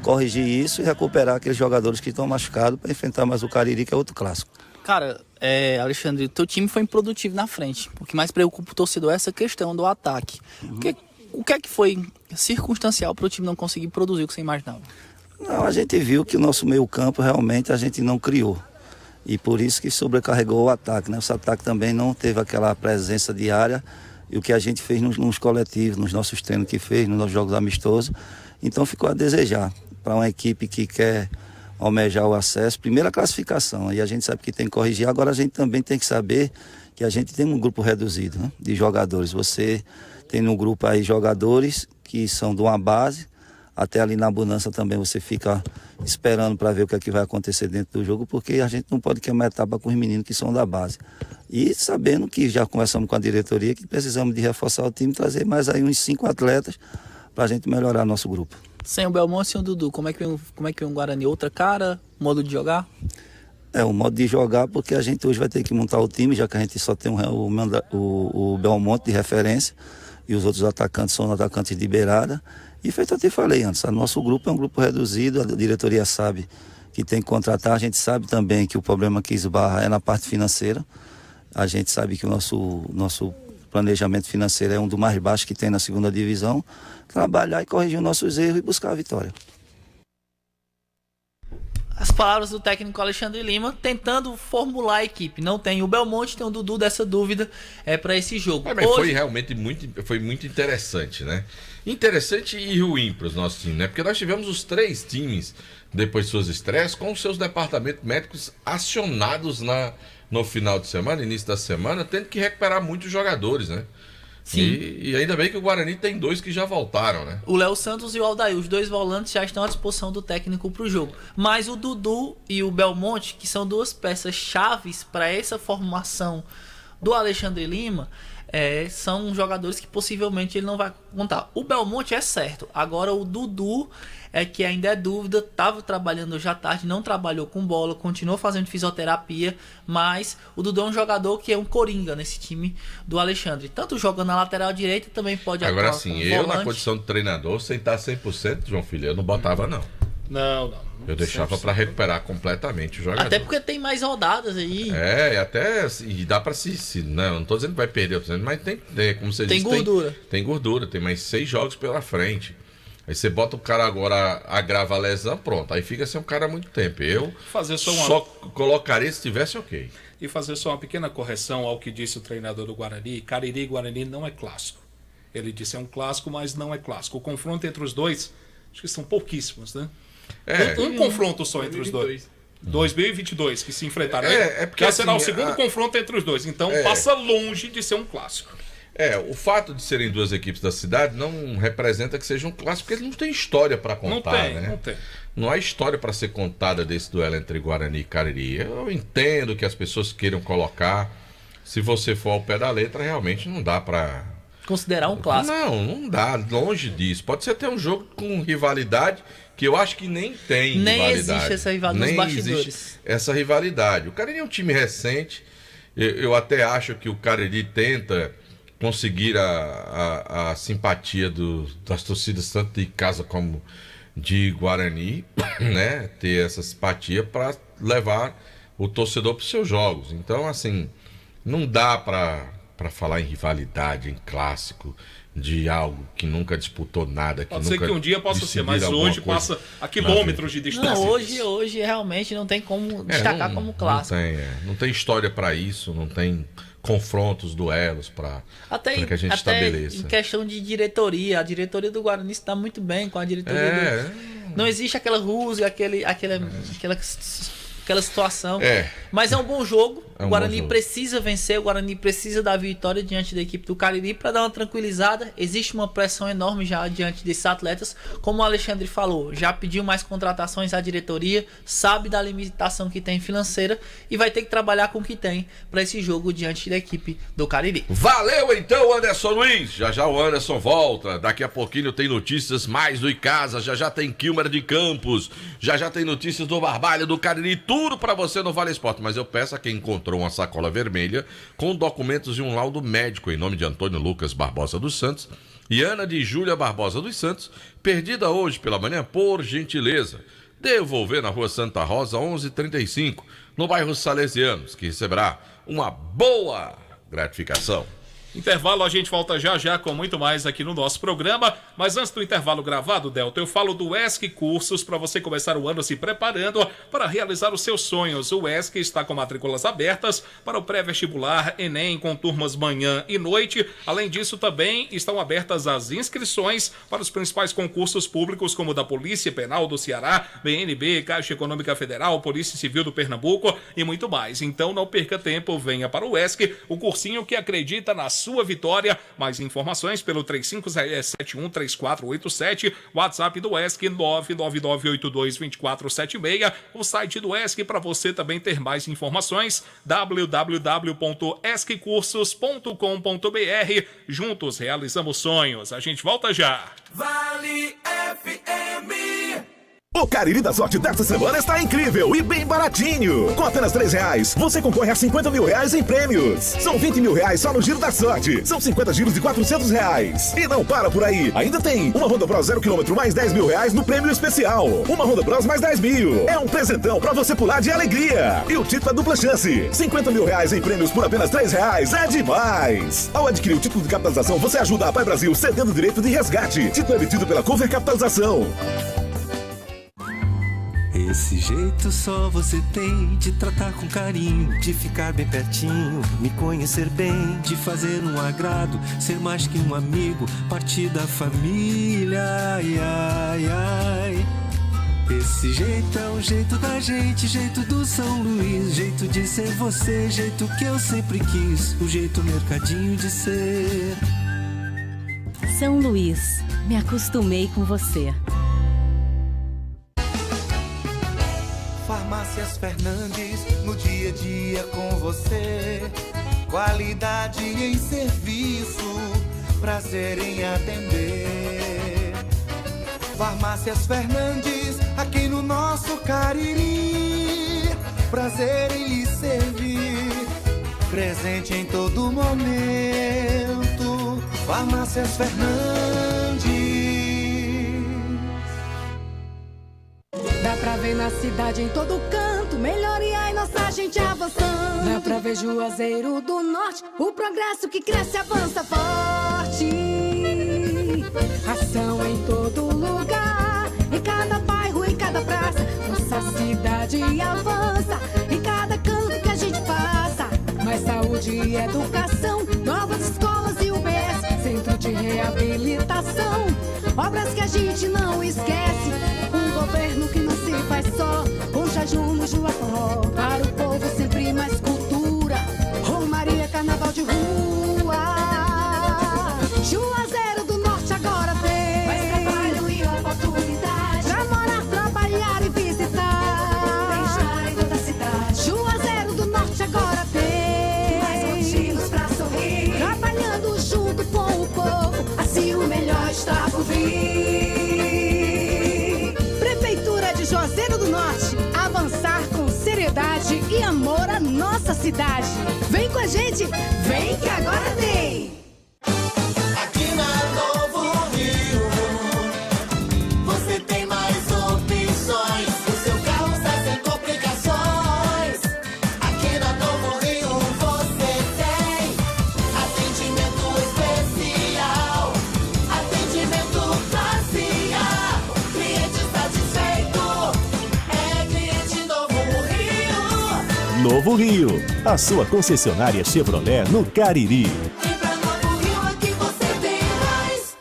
corrigir isso e recuperar aqueles jogadores que estão machucados para enfrentar mais o Cariri, que é outro clássico. Cara, Alexandre, teu time foi improdutivo na frente. O que mais preocupa o torcedor é essa questão do ataque. O que é que foi circunstancial para o time não conseguir produzir o que você imaginava? Não, a gente viu que o nosso meio campo realmente a gente não criou. E por isso que sobrecarregou o ataque, né? O ataque também não teve aquela presença diária. E o que a gente fez nos coletivos, nos nossos treinos que fez, nos nossos jogos amistosos. Então ficou a desejar para uma equipe que quer almejar o acesso. Primeiro a classificação, aí a gente sabe que tem que corrigir. Agora a gente também tem que saber que a gente tem um grupo reduzido, né, de jogadores. Você tem no grupo aí jogadores que são de uma base até ali na abundância também você fica esperando para ver o que é que vai acontecer dentro do jogo, porque a gente não pode queimar etapa com os meninos que são da base. E sabendo que já conversamos com a diretoria que precisamos de reforçar o time, trazer mais aí uns 5 atletas para a gente melhorar nosso grupo. Sem o Belmonte e sem o Dudu, como é que vem o Guarani? Outra cara? Modo de jogar? O modo de jogar, porque a gente hoje vai ter que montar o time, já que a gente só tem o Belmonte de referência e os outros atacantes são atacantes de beirada. E feito eu te falei antes, o nosso grupo é um grupo reduzido, a diretoria sabe que tem que contratar, a gente sabe também que o problema que esbarra é na parte financeira. A gente sabe que o nosso planejamento financeiro é um dos mais baixos que tem na segunda divisão. Trabalhar e corrigir os nossos erros e buscar a vitória. As palavras do técnico Alexandre Lima tentando formular a equipe. Não tem o Belmonte, tem o Dudu, dessa dúvida para esse jogo. Mas hoje... foi realmente muito interessante, né? Interessante e ruim para os nossos times, né? Porque nós tivemos os 3 times, depois de suas estreias, com os seus departamentos médicos acionados no final de semana, início da semana, tendo que recuperar muitos jogadores, né? Sim. E ainda bem que o Guarani tem 2 que já voltaram, né? O Léo Santos e o Aldair, os 2 volantes já estão à disposição do técnico para o jogo. Mas o Dudu e o Belmonte, que são 2 peças chaves para essa formação do Alexandre Lima, são jogadores que possivelmente ele não vai contar. O Belmonte é certo. Agora o Dudu que ainda é dúvida, estava trabalhando hoje à tarde, não trabalhou com bola, continuou fazendo fisioterapia, mas o Dudu é um jogador que é um coringa nesse time do Alexandre. Tanto jogando na lateral direita, também pode atuar. Agora sim, eu na condição de treinador, sem estar 100%, João Filho, eu não botava não. Não. Eu deixava para recuperar completamente o jogador. Até porque tem mais rodadas aí. Até e dá para não estou dizendo que vai perder, mas tem como você disse, gordura. Tem gordura, tem mais 6 jogos pela frente. Aí você bota o cara agora, agrava a lesão, pronto. Aí fica sem um cara há muito tempo. Eu só colocaria se tivesse ok. E fazer só uma pequena correção ao que disse o treinador do Guarani. Cariri e Guarani não é clássico. Ele disse é um clássico, mas não é clássico. O confronto entre os dois, acho que são pouquíssimos, né? Um confronto só entre os dois. 2022, que se enfrentaram. Porque será o segundo confronto entre os dois. Então passa longe de ser um clássico. O fato de serem 2 equipes da cidade não representa que seja um clássico, porque eles não têm história para contar, Não tem. Não há história para ser contada desse duelo entre Guarani e Cariri. Eu entendo que as pessoas queiram colocar. Se você for ao pé da letra, realmente não dá para considerar um clássico. Não dá, longe disso. Pode ser até um jogo com rivalidade, que eu acho que nem tem rivalidade. Existe essa rivalidade nos bastidores. Existe essa rivalidade. O Cariri é um time recente. Eu até acho que o Cariri tenta conseguir a simpatia das torcidas, tanto de casa como de Guarani, né? Ter essa simpatia para levar o torcedor para os seus jogos. Então, assim, não dá para falar em rivalidade, em clássico, de algo que nunca disputou nada. Pode ser que um dia possa ser, mas hoje passa a quilômetros de distância. Não, hoje realmente não tem como destacar como clássico. Não tem história para isso, não tem confrontos, duelos para que a gente estabeleça. Em questão de diretoria, a diretoria do Guarani está muito bem com a diretoria Não existe aquela rusga, aquela situação. Mas é um bom jogo. O Guarani precisa vencer, o Guarani precisa da vitória diante da equipe do Cariri para dar uma tranquilizada. Existe uma pressão enorme já diante desses atletas. Como o Alexandre falou, já pediu mais contratações à diretoria, sabe da limitação que tem financeira e vai ter que trabalhar com o que tem para esse jogo diante da equipe do Cariri. Valeu então, Anderson Luiz. Já o Anderson volta. Daqui a pouquinho tem notícias mais do Icasa. Já tem Quilmer de Campos. Já tem notícias do Barbalho, do Cariri. Tudo para você no Vale Esporte. Mas eu peço a quem encontrou uma sacola vermelha com documentos e um laudo médico em nome de Antônio Lucas Barbosa dos Santos e Ana de Júlia Barbosa dos Santos, perdida hoje pela manhã, por gentileza, devolver na Rua Santa Rosa 1135, no bairro Salesianos, que receberá uma boa gratificação. Intervalo, a gente volta já com muito mais aqui no nosso programa, mas antes do intervalo gravado, Delta, eu falo do ESC Cursos para você começar o ano se preparando para realizar os seus sonhos. O ESC está com matrículas abertas para o pré-vestibular, Enem, com turmas manhã e noite. Além disso, também estão abertas as inscrições para os principais concursos públicos, como o da Polícia Penal do Ceará, BNB, Caixa Econômica Federal, Polícia Civil do Pernambuco e muito mais. Então não perca tempo, venha para o ESC, o cursinho que acredita na sua vitória. Mais informações pelo 35713487, WhatsApp do ESC 999822476, o site do ESC para você também ter mais informações, www.esccursos.com.br. Juntos realizamos sonhos. A gente volta já. Vale FM. O Cariri da Sorte desta semana está incrível e bem baratinho. Com apenas R$3, você concorre a 50 mil reais em prêmios. São 20 mil reais só no Giro da Sorte. São 50 giros de R$400. E não para por aí. Ainda tem uma Honda Bros 0 km mais 10 mil reais no prêmio especial. Uma Honda Bros mais 10 mil. É um presentão pra você pular de alegria. E o título é dupla chance. 50 mil reais em prêmios por apenas R$3 é demais. Ao adquirir o título de capitalização, você ajuda a Pai Brasil cedendo o direito de resgate. Título emitido pela Cover Capitalização. Esse jeito só você tem de tratar com carinho, de ficar bem pertinho, me conhecer bem, de fazer um agrado, ser mais que um amigo, partir da família, ai, ai, ai. Esse jeito é o jeito da gente, jeito do São Luís, jeito de ser você, jeito que eu sempre quis, o jeito mercadinho de ser. São Luís, me acostumei com você. Farmácias Fernandes, no dia a dia com você. Qualidade em serviço, prazer em atender. Farmácias Fernandes, aqui no nosso Cariri. Prazer em lhe servir, presente em todo momento. Farmácias Fernandes. Dá pra ver na cidade em todo canto, melhoria e nossa gente avançando. Dá pra ver Juazeiro do Norte, o progresso que cresce avança forte. Ação em todo lugar, em cada bairro, em cada praça. Nossa cidade avança, em cada canto que a gente passa. Mais saúde e educação, novas escolas e UBS, centro de reabilitação, obras que a gente não esquece. Um governo que não se faz só, com jejum no Juaforró. Para o povo sempre mais cultura, Romaria, carnaval de rua. Juazeiro do Norte agora tem mais trabalho e oportunidade pra morar, trabalhar e visitar. Bem-estar em toda a cidade. Juazeiro do Norte agora tem mais motivos pra sorrir, trabalhando junto com o povo, assim o melhor está por vir. Juazeiro do Norte, avançar com seriedade e amor à nossa cidade. Vem com a gente, vem que agora tem! Aqui na Novo Rio, você tem mais opções, o seu carro está sem complicações. Aqui na Novo Rio você tem atendimento especial, atendimento classe A, cliente satisfeito. Novo Rio, a sua concessionária Chevrolet no Cariri. E pra Novo Rio aqui você tem mais.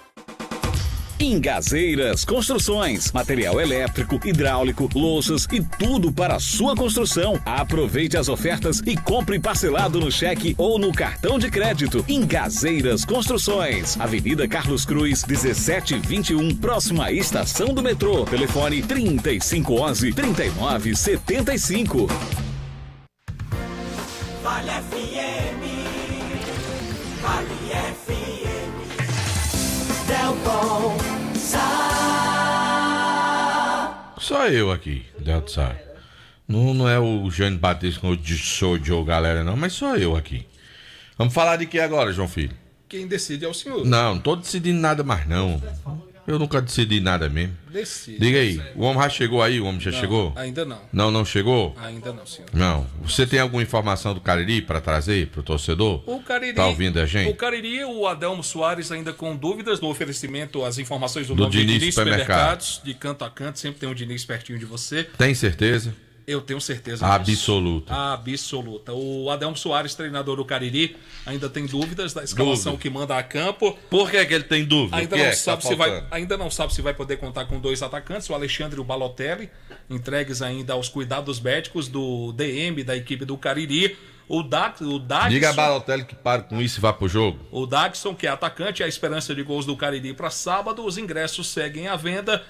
Ingazeiras Construções, material elétrico, hidráulico, louças e tudo para a sua construção. Aproveite as ofertas e compre parcelado no cheque ou no cartão de crédito. Ingazeiras Construções, Avenida Carlos Cruz, 1721, próxima à estação do metrô. Telefone 3511-3975. Vale FM, Vale FM, Delton Sá. Só eu aqui, Delton Sá. Não é o Jânio Batista com o Joe galera não, mas só eu aqui. Vamos falar de que agora, João Filho? Quem decide é o senhor. Não tô decidindo nada mais não. Eu nunca decidi nada mesmo. Decide. Diga aí, o homem já chegou aí? O homem já chegou? Ainda não. Não chegou? Ainda não, senhor. Não. Você tem alguma informação do Cariri para trazer pro torcedor? O Cariri. Tá ouvindo a gente? O Cariri, o Adelmo Soares ainda com dúvidas no oferecimento, as informações do Do nome de Diniz Diniz Supermercados. Supermercados, de canto a canto, sempre tem um Diniz pertinho de você. Tem certeza? Eu tenho certeza Absoluta. disso. Absoluta. O Adelmo Soares, treinador do Cariri, ainda tem dúvidas da escalação que manda a campo. Por que ele tem dúvida? Ainda não sabe se vai poder contar com dois atacantes, o Alexandre e o Balotelli, entregues ainda aos cuidados médicos do DM da equipe do Cariri. O Daxson, Diga a Balotelli que para com isso e vá pro jogo. o Daxson, que é atacante, a esperança de gols do Cariri para sábado. Os ingressos seguem à venda,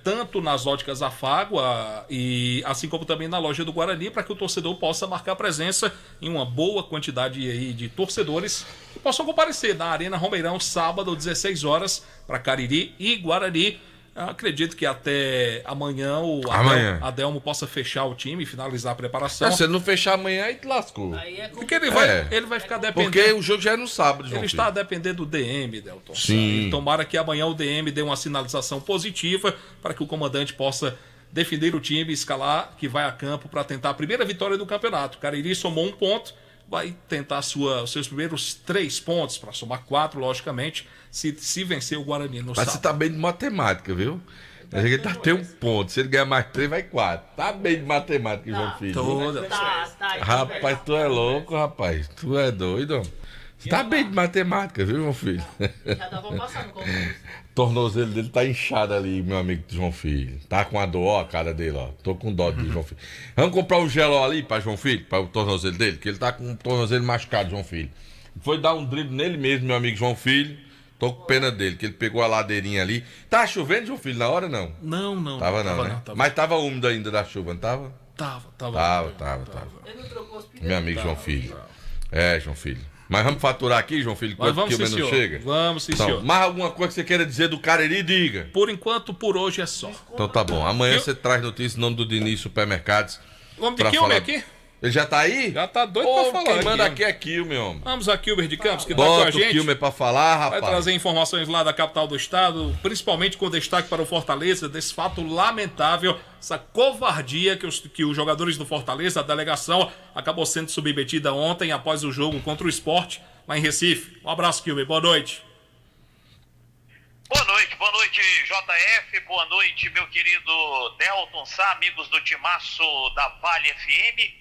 tanto nas óticas Afágua e assim como também na loja do Guarani, para que o torcedor possa marcar presença em uma boa quantidade aí de torcedores que possam comparecer na Arena Romeirão sábado, 16 horas, para Cariri e Guarani. Acredito que até amanhã o Adelmo possa fechar o time, finalizar a preparação. Se ele não fechar amanhã, aí te lascou. Porque ele vai ficar dependendo. Porque o jogo já é no sábado, João Ele está a depender do DM, Delton. Sim. E tomara que amanhã o DM dê uma sinalização positiva para que o comandante possa definir o time, escalar, que vai a campo para tentar a primeira vitória do campeonato. O Cariri somou 1 ponto, vai tentar os seus primeiros 3 pontos, para somar 4, logicamente, se vencer o Guarani no sábado. Mas você tá bem de matemática, viu? Ele tem 1 ponto. Se ele ganhar mais 3, vai 4. Tá bem de matemática, João Filho. Toda. Rapaz, tu é louco, rapaz. Tu é doido. Você tá bem de matemática, viu, João Filho? Já tava passando com o Tornozelo dele tá inchado ali, meu amigo João Filho. Tá com a dor, ó, a cara dele, ó. Tô com dó de João Filho. Vamos comprar um geló ali pra João Filho, para o tornozelo dele, que ele tá com o tornozelo machucado, João Filho. Foi dar um drible nele mesmo, meu amigo João Filho. Tô com pena dele, que ele pegou a ladeirinha ali. Tá chovendo, João Filho, na hora não? Não. Tava não, né? Mas tava úmido ainda da chuva, não tava? Tava. Ele não trocou os pneus. Meu amigo João Filho. João Filho. Mas vamos faturar aqui, João Filho, Mas enquanto o vamos, Kilmer não chega? Vamos, sim, Então, senhor. mais alguma coisa que você queira dizer do Cariri, diga. Por enquanto, por hoje é só. Então tá bom. Amanhã você traz notícia em nome do Diniz Supermercados. Vamos de pra Kilmer falar- aqui? Ele já tá aí? Já tá doido Ô, pra falar. quem manda aqui, aqui é Kilmer, homem. Vamos a Kilmer de Campos, que tá com a Bota o gente. Kilmer pra falar, rapaz. Vai trazer informações lá da capital do estado, principalmente com destaque para o Fortaleza, desse fato lamentável, essa covardia que os jogadores do Fortaleza, a delegação, acabou sendo submetida ontem após o jogo contra o Sport, lá em Recife. Um abraço, Kilmer. Boa noite. Boa noite, JF, boa noite, meu querido Delton Sá, amigos do timaço da Vale FM.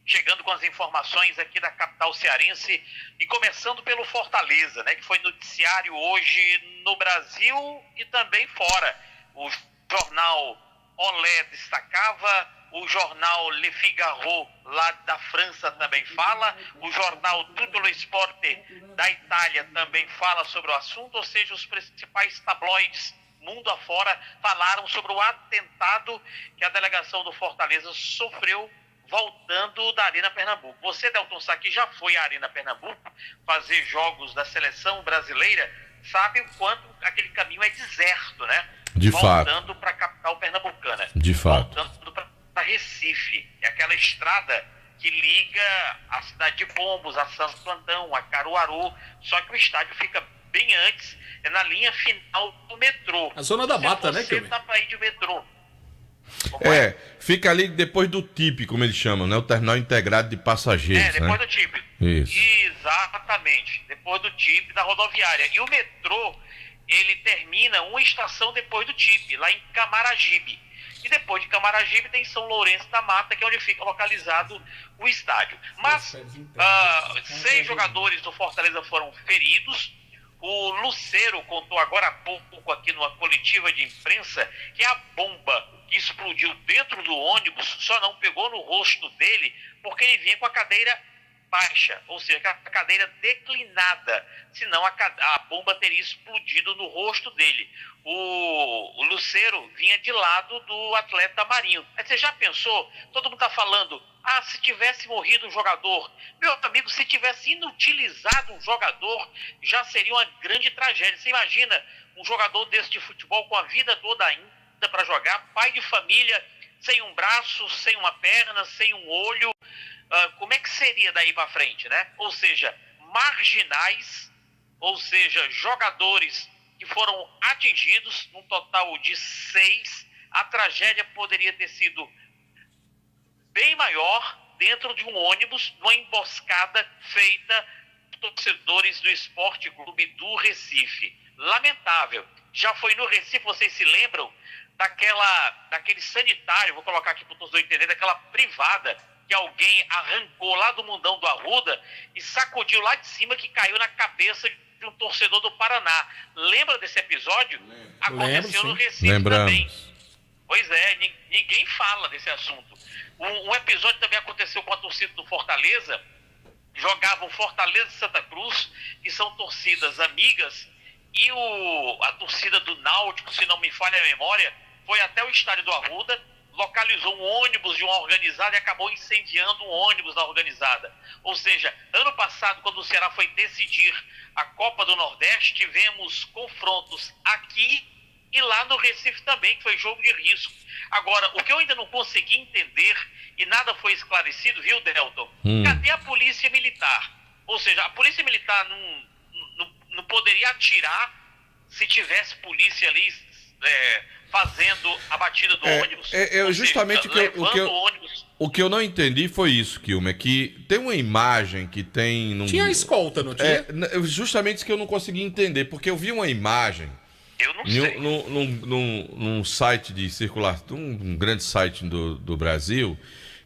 Chegando com as informações aqui da capital cearense e começando pelo Fortaleza, né, que foi noticiário hoje no Brasil e também fora. O jornal Olé destacava, o jornal Le Figaro lá da França também fala, o jornal Tutto lo Sport da Itália também fala sobre o assunto, ou seja, os principais tabloides mundo afora falaram sobre o atentado que a delegação do Fortaleza sofreu voltando da Arena Pernambuco. Você, Delton Sá, que já foi à Arena Pernambuco fazer jogos da seleção brasileira, sabe o quanto aquele caminho é deserto, né? De fato. Voltando para a capital pernambucana. De fato. Voltando para Recife. É aquela estrada que liga a cidade de Pombos, a Santo Antão, a Caruaru. Só que o estádio fica bem antes, é na linha final do metrô. A zona da mata, né, Você tá para ir de metrô. Fica ali depois do TIP, como eles chamam, né? O Terminal Integrado de Passageiros, depois né? do TIP. Isso. Exatamente, depois do TIP da rodoviária. E o metrô, ele termina uma estação depois do TIP, lá em Camaragibe. E depois de Camaragibe tem São Lourenço da Mata, que é onde fica localizado o estádio. Mas 6 jogadores do Fortaleza foram feridos. O Lucero contou agora há pouco aqui numa coletiva de imprensa que a bomba que explodiu dentro do ônibus só não pegou no rosto dele porque ele vinha com a cadeira baixa, ou seja, com a cadeira declinada, senão a bomba teria explodido no rosto dele. O Lucero vinha de lado do atleta Marinho. Aí você já pensou? Todo mundo está falando, se tivesse morrido um jogador. Meu amigo, se tivesse inutilizado um jogador, já seria uma grande tragédia. Você imagina um jogador desse de futebol com a vida toda ainda para jogar, pai de família, sem um braço, sem uma perna, sem um olho. Como é que seria daí para frente, né? Ou seja, marginais, ou seja, jogadores que foram atingidos, num total de 6. A tragédia poderia ter sido bem maior dentro de um ônibus, numa emboscada feita por torcedores do Esporte Clube do Recife. Lamentável. Já foi no Recife, vocês se lembram daquele sanitário, vou colocar aqui para o torcedor entender, daquela privada que alguém arrancou lá do Mundão do Arruda e sacudiu lá de cima, que caiu na cabeça de um torcedor do Paraná. Lembra desse episódio? Aconteceu no Recife também. Pois é, ninguém fala desse assunto. Um episódio também aconteceu com a torcida do Fortaleza, jogavam Fortaleza e Santa Cruz, que são torcidas amigas, e a torcida do Náutico, se não me falha a memória, foi até o estádio do Arruda, localizou um ônibus de uma organizada e acabou incendiando um ônibus da organizada. Ou seja, ano passado, quando o Ceará foi decidir a Copa do Nordeste, tivemos confrontos aqui e lá no Recife também, que foi jogo de risco. Agora, o que eu ainda não consegui entender, e nada foi esclarecido, viu, Delton? Cadê a polícia militar? Ou seja, a polícia militar não poderia atirar se tivesse polícia ali fazendo a batida do ônibus. Justamente o que eu não entendi foi isso, Kilmer, que tem uma imagem que tem... Tinha escolta, não tinha? Justamente isso que eu não consegui entender, porque eu vi uma imagem... Eu não sei. Num site de circulação, um grande site do Brasil,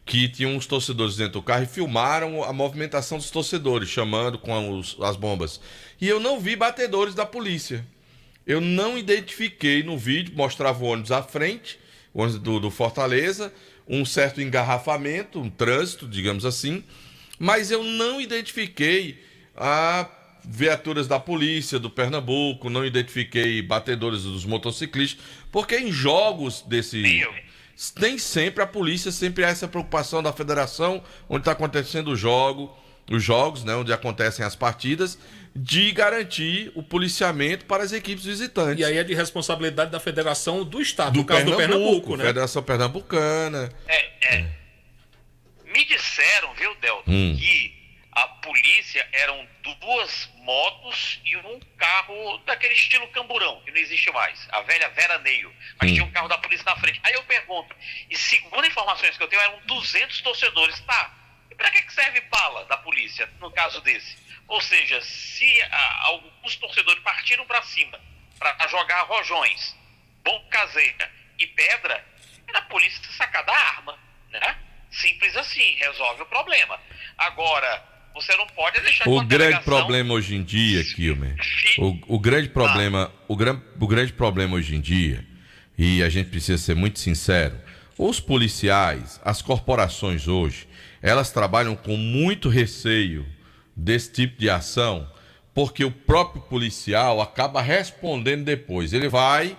que tinha uns torcedores dentro do carro e filmaram a movimentação dos torcedores, chamando com as bombas. E eu não vi batedores da polícia. Eu não identifiquei no vídeo, mostrava o ônibus à frente, o ônibus do Fortaleza, um certo engarrafamento, um trânsito, digamos assim, mas eu não identifiquei viaturas da polícia do Pernambuco, não identifiquei batedores dos motociclistas, porque em jogos tem sempre a polícia, sempre há essa preocupação da federação, onde está acontecendo os jogos, né, onde acontecem as partidas, de garantir o policiamento para as equipes visitantes. E aí é de responsabilidade da federação do estado, no caso do Pernambuco, né? Federação Pernambucana. Me disseram, viu, Delton, que a polícia eram 2 motos e um carro daquele estilo camburão, que não existe mais, a velha veraneio, mas tinha um carro da polícia na frente. Aí eu pergunto, e segundo informações que eu tenho, eram 200 torcedores, tá? E pra que serve bala da polícia, no caso desse? Ou seja, se alguns torcedores partiram para cima para jogar rojões, bomba caseira e pedra, era a polícia sacar da arma, né? Simples assim, resolve o problema. Agora, você não pode deixar o grande problema hoje em dia, Kilmer, o grande problema hoje em dia, e a gente precisa ser muito sincero, os policiais, as corporações hoje, elas trabalham com muito receio desse tipo de ação, porque o próprio policial acaba respondendo depois. Ele vai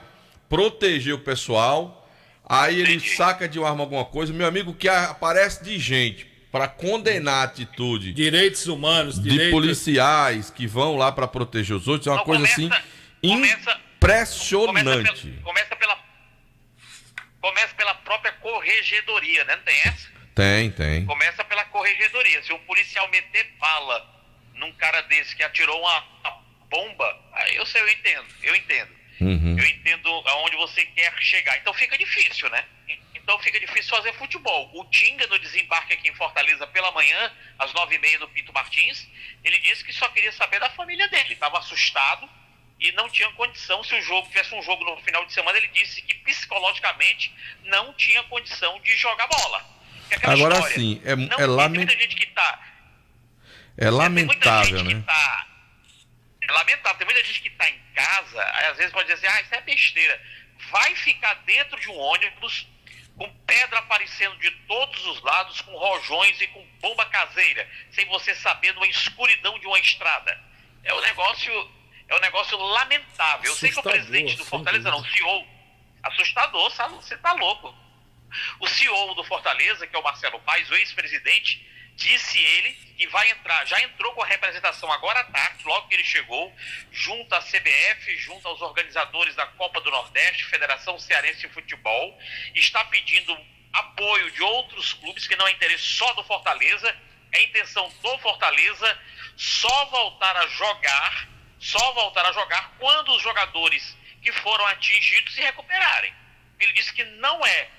proteger o pessoal, aí ele saca de uma arma alguma coisa, meu amigo, que aparece de gente para condenar a atitude direitos humanos, de policiais que vão lá para proteger os outros, é uma coisa assim impressionante. Começa pela própria corregedoria, né? Não tem essa? Tem. Começa pela corregedoria. Se um policial meter bala num cara desse que atirou uma bomba, aí eu entendo. Eu entendo aonde você quer chegar. Então fica difícil, né? Então fica difícil fazer futebol. O Tinga, no desembarque aqui em Fortaleza pela manhã, às 9h30 no Pinto Martins, ele disse que só queria saber da família dele. Estava assustado e não tinha condição, se o jogo tivesse um jogo no final de semana, ele disse que psicologicamente não tinha condição de jogar bola. Agora sim, é lamentável, né? É lamentável, tem muita gente que está em casa, aí às vezes pode dizer assim, isso é besteira. Vai ficar dentro de um ônibus com pedra aparecendo de todos os lados, com rojões e com bomba caseira, sem você saber, numa escuridão de uma estrada. É um negócio lamentável. Eu sei que o presidente do Fortaleza, o CEO, assustador, sabe? Você tá louco. O CEO do Fortaleza, que é o Marcelo Paes, o ex-presidente, disse ele que vai entrar, já entrou com a representação agora à tarde, logo que ele chegou, junto à CBF, junto aos organizadores da Copa do Nordeste, Federação Cearense de Futebol, está pedindo apoio de outros clubes, que não é interesse só do Fortaleza, é intenção do Fortaleza só voltar a jogar quando os jogadores que foram atingidos se recuperarem. Ele disse que não é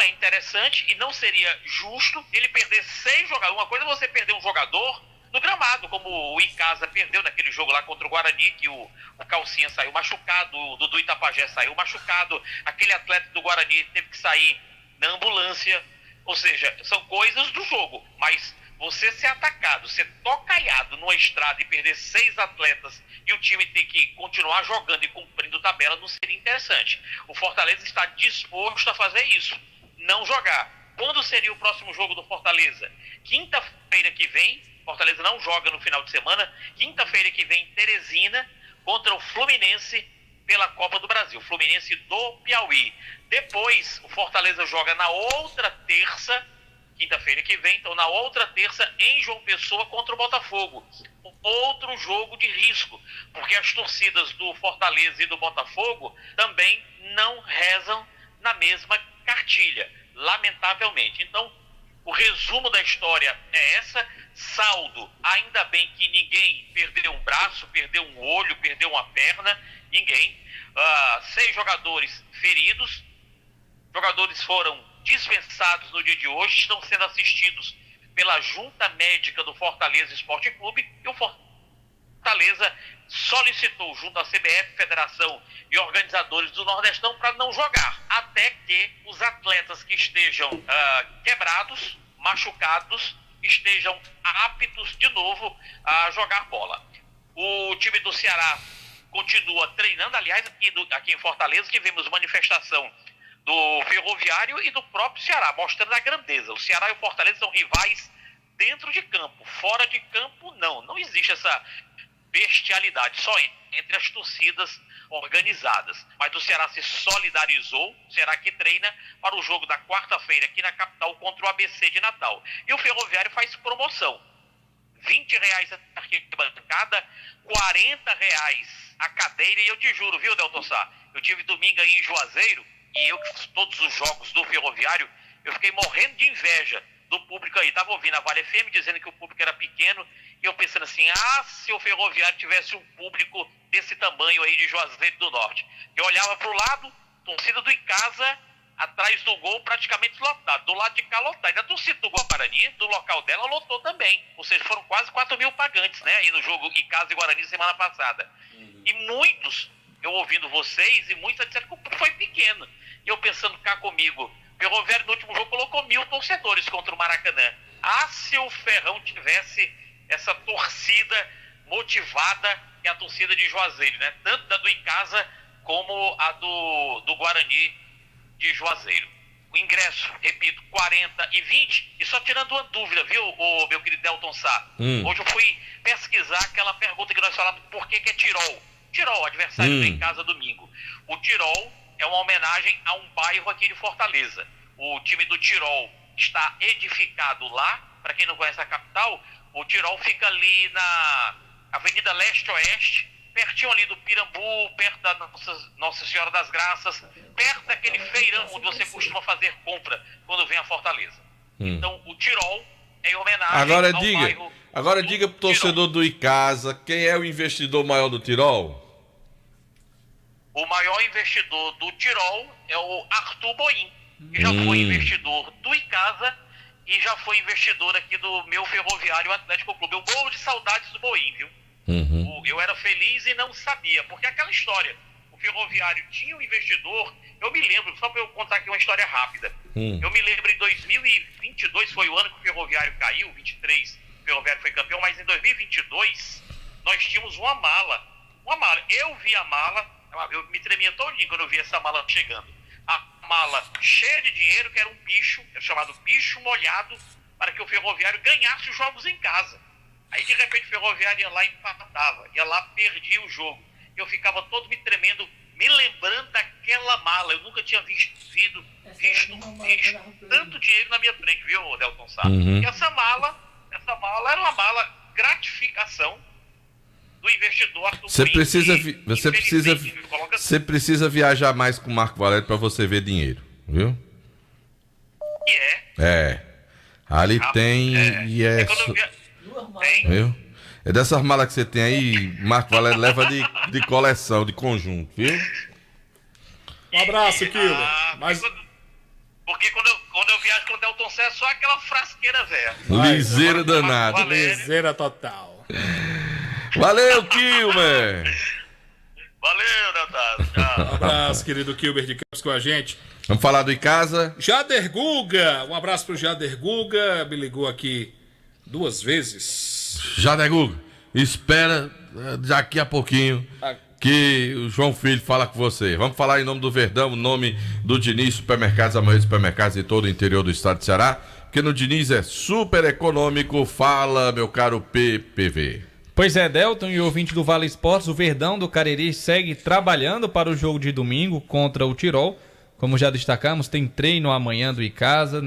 interessante e não seria justo ele perder 6 jogadores. Uma coisa é você perder um jogador no gramado, como o Icasa perdeu naquele jogo lá contra o Guarani, que o Calcinha saiu machucado, o Dudu Itapajé saiu machucado, aquele atleta do Guarani teve que sair na ambulância. Ou seja, são coisas do jogo, mas você ser atacado, ser tocaiado numa estrada e perder 6 atletas e o time ter que continuar jogando e cumprindo tabela não seria interessante. O Fortaleza está disposto a fazer isso, não jogar. Quando seria o próximo jogo do Fortaleza? Quinta-feira que vem, Fortaleza não joga no final de semana. Quinta-feira que vem, Teresina contra o Fluminense pela Copa do Brasil. Fluminense do Piauí. Depois, o Fortaleza joga na outra terça, quinta-feira que vem, então na outra terça em João Pessoa contra o Botafogo. Outro jogo de risco, porque as torcidas do Fortaleza e do Botafogo também não rezam na mesma cartilha, lamentavelmente. Então, o resumo da história é essa: saldo, ainda bem que ninguém perdeu um braço, perdeu um olho, perdeu uma perna, ninguém. 6 jogadores feridos, jogadores foram dispensados no dia de hoje, estão sendo assistidos pela Junta Médica do Fortaleza Esporte Clube, e o Fortaleza solicitou junto à CBF, Federação e organizadores do Nordestão para não jogar, até que os atletas que estejam quebrados, machucados, estejam aptos de novo a jogar bola. O time do Ceará continua treinando, aliás, aqui em Fortaleza tivemos manifestação do Ferroviário e do próprio Ceará, mostrando a grandeza. O Ceará e o Fortaleza são rivais dentro de campo, fora de campo não existe essa bestialidade, só entre as torcidas organizadas. Mas o Ceará se solidarizou, o Ceará que treina para o jogo da quarta-feira aqui na capital contra o ABC de Natal. E o Ferroviário faz promoção, R$20 a arquibancada, R$40 a cadeira, e eu te juro, viu, Delton Sá, eu tive domingo aí em Juazeiro, e eu que fiz todos os jogos do Ferroviário, eu fiquei morrendo de inveja do público aí. Tava ouvindo a Vale FM dizendo que o público era pequeno, e eu pensando assim, se o Ferroviário tivesse um público desse tamanho aí de Juazeiro do Norte. Eu olhava pro lado, torcida do Icasa, atrás do gol praticamente lotado, do lado de cá lotado. E a torcida do Guarani, do local dela, lotou também. Ou seja, foram quase 4.000 pagantes, né, aí no jogo Icasa e Guarani semana passada. E muitos, eu ouvindo vocês, e muitos disseram que o público foi pequeno. E eu pensando cá comigo, o Ferroviário no último jogo colocou 1.000 torcedores contra o Maracanã. Se o Ferrão tivesse essa torcida motivada, que é a torcida de Juazeiro, né? Tanto da do Icasa como a do Guarani de Juazeiro. O ingresso, repito, 40 e 20, e só tirando uma dúvida, viu, meu querido Delton Sá? Hoje eu fui pesquisar aquela pergunta que nós falamos, por que é Tirol? Tirol, adversário do Icasa domingo. O Tirol é uma homenagem a um bairro aqui de Fortaleza. O time do Tirol está edificado lá. Para quem não conhece a capital, o Tirol fica ali na Avenida Leste-Oeste, pertinho ali do Pirambu, perto da Nossa Senhora das Graças, perto daquele feirão onde você costuma fazer compra quando vem a Fortaleza. Então, o Tirol é em homenagem ao bairro. Agora diga pro torcedor do Icasa, quem é o investidor maior do Tirol? O maior investidor do Tirol é o Arthur Boim, que já foi investidor do Icasa e já foi investidor aqui do meu Ferroviário Atlético Clube. Eu morro de saudades do Boim, viu? Eu era feliz e não sabia, porque aquela história, o Ferroviário tinha um investidor, eu me lembro, só para eu contar aqui uma história rápida, eu me lembro em 2022, foi o ano que o Ferroviário caiu, 23, o Ferroviário foi campeão, mas em 2022 nós tínhamos uma mala, eu vi a mala, eu me tremia todinho quando eu vi essa mala chegando. A mala cheia de dinheiro, que era um bicho, era chamado bicho molhado, para que o Ferroviário ganhasse os jogos em casa. Aí de repente o Ferroviário ia lá e empatava, ia lá, perdia o jogo. Eu ficava todo me tremendo, me lembrando daquela mala. Eu nunca tinha visto tanto dinheiro na minha frente, viu, Delton Sá? E essa mala era uma mala gratificação do investidor Arthur Boim. Você precisa viajar mais com o Marco Valério para você ver dinheiro, viu? Ali tem e é viu? É dessas malas que você tem aí, Marco Valério leva de coleção, de conjunto, viu? Um abraço, Kilo. Porque quando eu viajo com o Delton Sá é só aquela frasqueira velha. Liseira danada. Liseira total. Valeu, Kilmer! Valeu, Delton. Um abraço, querido Kilmer de Campos com a gente. Vamos falar do Icasa? Jader Guga, um abraço pro Jader Guga, me ligou aqui 2 vezes. Jader Guga, espera daqui a pouquinho que o João Filho fala com você. Vamos falar em nome do Verdão, o nome do Diniz Supermercados, a maioria dos supermercados de todo o interior do estado de Ceará. porque no Diniz é super econômico. Fala, meu caro PPV. Pois é, Delton e ouvinte do Vale Esportes, o Verdão do Cariri segue trabalhando para o jogo de domingo contra o Tirol. Como já destacamos, tem treino amanhã do Icasa,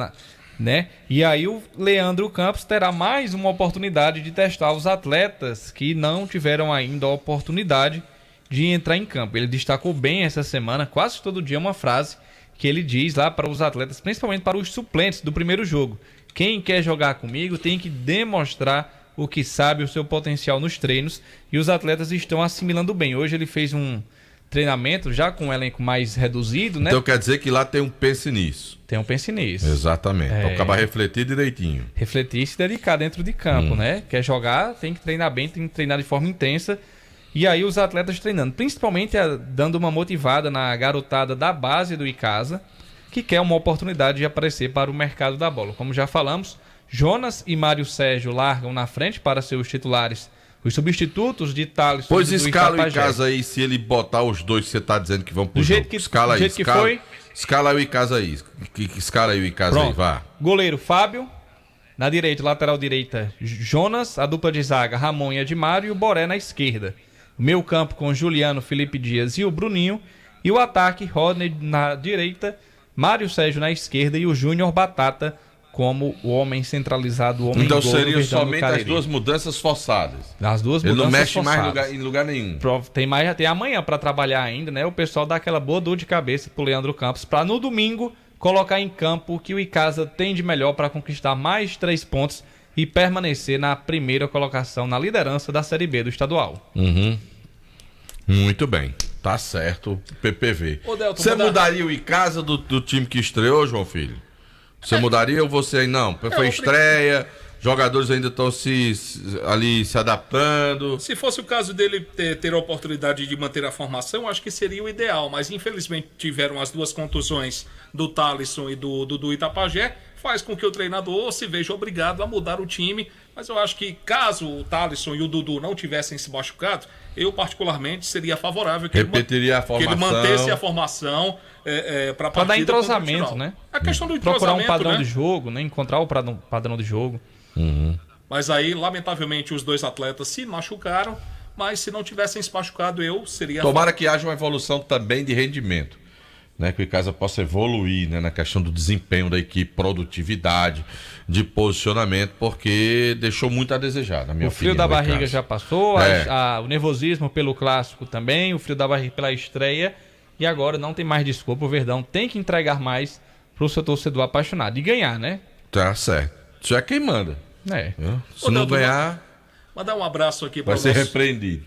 né? E aí o Leandro Campos terá mais uma oportunidade de testar os atletas que não tiveram ainda a oportunidade de entrar em campo. Ele destacou bem essa semana, quase todo dia, uma frase que ele diz lá para os atletas, principalmente para os suplentes do primeiro jogo. Quem quer jogar comigo tem que demonstrar o que sabe, o seu potencial nos treinos, e os atletas estão assimilando bem. Hoje ele fez um treinamento já com um elenco mais reduzido, né? Então quer dizer que lá tem um pense nisso. Tem um pense nisso. Exatamente. Para acabar refletir direitinho. Refletir e se dedicar dentro de campo, né? Quer jogar, tem que treinar bem, tem que treinar de forma intensa. E aí os atletas treinando, principalmente dando uma motivada na garotada da base do Icasa, que quer uma oportunidade de aparecer para o mercado da bola. Como já falamos, Jonas e Mário Sérgio largam na frente para seus titulares, os substitutos de Thales. Pois escala o Icasa aí, se ele botar os dois que você está dizendo que vão pro jogo. Escala aí, escala o Icasa aí. Escala aí o Icasa aí, vá. Goleiro Fábio, na direita, lateral direita Jonas, a dupla de zaga Ramon e Edmário e o Boré na esquerda. O meio campo com Juliano, Felipe Dias e o Bruninho. E o ataque, Rodney na direita, Mário Sérgio na esquerda e o Júnior Batata como o homem centralizado, o homem então gol seriam somente as duas mudanças forçadas. As duas Ele mudanças não mexe forçadas. mais em lugar nenhum. Tem amanhã para trabalhar ainda, né? O pessoal dá aquela boa dor de cabeça pro Leandro Campos para no domingo colocar em campo o que o Icasa tem de melhor para conquistar mais 3 pontos e permanecer na primeira colocação na liderança da Série B do estadual. Muito bem, tá certo, PPV. Você mudaria o Icasa do time que estreou, João Filho? Você mudaria ou você aí não? Foi estreia, jogadores ainda estão se adaptando. Se fosse o caso dele ter a oportunidade de manter a formação, acho que seria o ideal, mas infelizmente tiveram as duas contusões do Thalisson e do Itapajé, faz com que o treinador se veja obrigado a mudar o time, mas eu acho que caso o Thalisson e o Dudu não tivessem se machucado, eu particularmente seria favorável que ele mantesse a formação para dar entrosamento, né? A questão do procurar um padrão, né? de jogo, né? Encontrar o padrão de jogo. Mas aí, lamentavelmente, os dois atletas se machucaram, mas se não tivessem se machucado, eu seria... Tomara que haja uma evolução também de rendimento, né? Que o Icasa possa evoluir, né? Na questão do desempenho da equipe, produtividade, de posicionamento, porque deixou muito a desejar, na minha opinião. O frio da barriga já passou, o nervosismo pelo clássico também, o frio da barriga pela estreia, e agora não tem mais desculpa, o Verdão tem que entregar mais pro seu torcedor apaixonado e ganhar, né? Tá certo. Isso é quem manda. Se não ganhar... Mandar um abraço aqui para vai ser repreendido.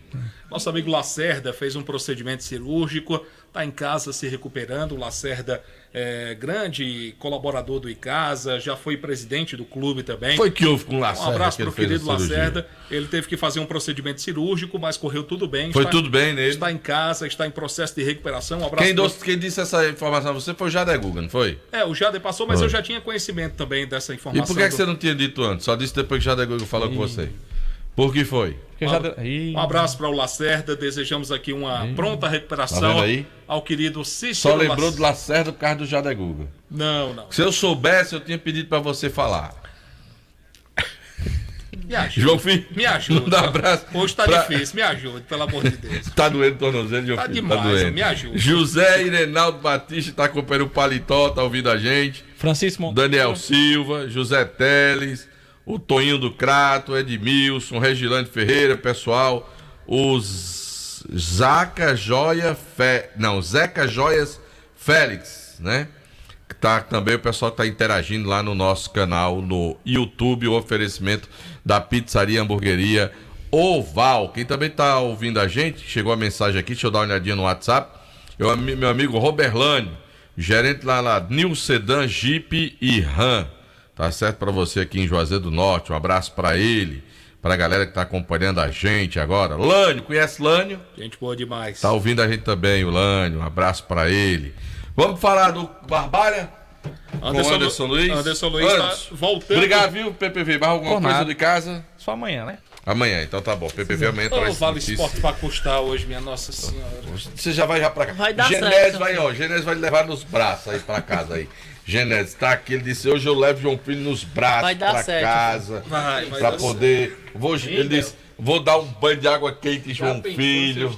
Nosso amigo Lacerda fez um procedimento cirúrgico, está em casa se recuperando. O Lacerda é grande colaborador do Icasa, já foi presidente do clube também. Foi que houve com o Lacerda? Um abraço para o querido Lacerda. Ele teve que fazer um procedimento cirúrgico, mas correu tudo bem. Foi tudo bem nele. Está em casa, está em processo de recuperação. Um abraço quem disse essa informação a você foi o Jader Guga, não foi? O Jader passou, mas eu já tinha conhecimento também dessa informação. E por que você não tinha dito antes? Só disse depois que o Jader Guga falou com você. Por que foi? Um abraço para o Lacerda, desejamos aqui uma pronta recuperação ao querido Cícero. Só lembrou do Lacerda por causa do Jader Guga. Não. Se eu soubesse, eu tinha pedido para você falar. Me ajude. João Filho, me ajude. Um abraço. Hoje está difícil, me ajude, pelo amor de Deus. Tá doendo o tornozelo, João Filho. Demais, tá doendo. Me ajude. José Irenaldo Batista está acompanhando o Paletó, tá ouvindo a gente. Francisco Monteiro. Daniel Silva, José Teles, o Toninho do Crato, Edmilson, Regilane Ferreira, pessoal, os Zeca Joias Félix, né? Tá também o pessoal que tá interagindo lá no nosso canal no YouTube, o oferecimento da Pizzaria Hamburgueria Oval. Quem também tá ouvindo a gente, chegou a mensagem aqui, deixa eu dar uma olhadinha no WhatsApp. Meu amigo Roberlânio, gerente lá New Sedan, Jeep e Ram. Tá certo para você aqui em Juazeiro do Norte. Um abraço para ele, para a galera que tá acompanhando a gente agora. Lânio, conhece Lânio? Gente boa demais. Tá ouvindo a gente também, o Lânio. Um abraço para ele. Vamos falar do Barbalha? Anderson Luiz. Anderson Luiz tá voltando. Obrigado, viu, PPV? Mais alguma coisa de casa? Só amanhã, né? Amanhã, então tá bom. PPV amanhã Ô, traz Vale notícia. Esporte pra custar hoje, minha Nossa Senhora. Você já vai pra cá. Vai dar Genésio certo, vai, ó. Genésio vai levar nos braços aí pra casa aí. Genésio tá aqui, ele disse, hoje eu levo João Filho nos braços Vai dar pra certo. casa. Vai Pra dar poder... Ele disse, vou dar um banho de água quente em João Filho.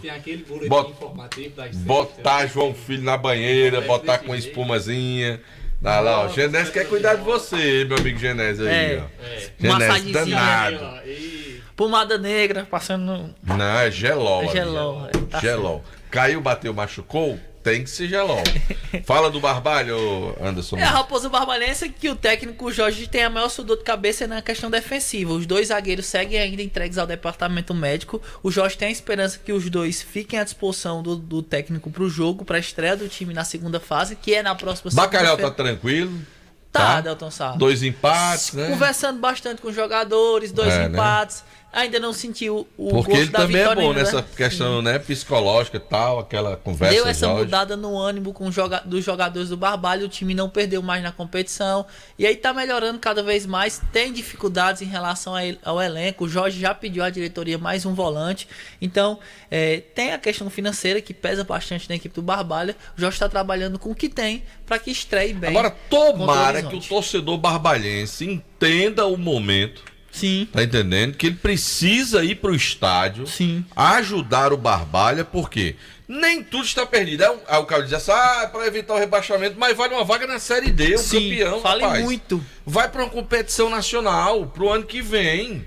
Botar João Filho na banheira, botar com espumazinha. Tá lá, ó. Genésio quer cuidar de você, meu amigo Genésio aí, ó. Genésio Massagenzinha. danado. Pomada negra, passando no... Não, é gelol. É amigo. gelol, tá Gelol. Caiu, bateu, machucou? Tem que ser gelol. Fala do Barbalho, Anderson. É a Raposa Barbalense que o técnico Jorge tem a maior sudor de cabeça na questão defensiva. Os dois zagueiros seguem ainda entregues ao departamento médico. O Jorge tem a esperança que os dois fiquem à disposição do técnico para o jogo, para a estreia do time na segunda fase, que é na próxima Bacalhau tá segunda-feira. tranquilo? Tá, Delton Sá. 2 empates, né? Conversando bastante com os jogadores, 2 É, empates. Ainda não sentiu o Porque gosto ele da também é vitória bom ainda, nessa né? questão, né, psicológica e tal, aquela conversa. Deu essa Jorge. mudada no ânimo dos jogadores do Barbalho, o time não perdeu mais na competição, e aí tá melhorando cada vez mais, tem dificuldades em relação ao elenco, o Jorge já pediu à diretoria mais um volante, então tem a questão financeira que pesa bastante na equipe do Barbalho, o Jorge está trabalhando com o que tem para que estreie bem. Agora, tomara contra o que o Horizonte. torcedor barbalhense entenda o momento. Sim. Tá entendendo? Que ele precisa ir pro estádio. Sim. Ajudar o Barbalha, porque nem tudo está perdido. Aí o cara diz assim, é para evitar o rebaixamento, mas vale uma vaga na Série D, o Sim, campeão, fale rapaz. muito. Vai para uma competição nacional pro ano que vem.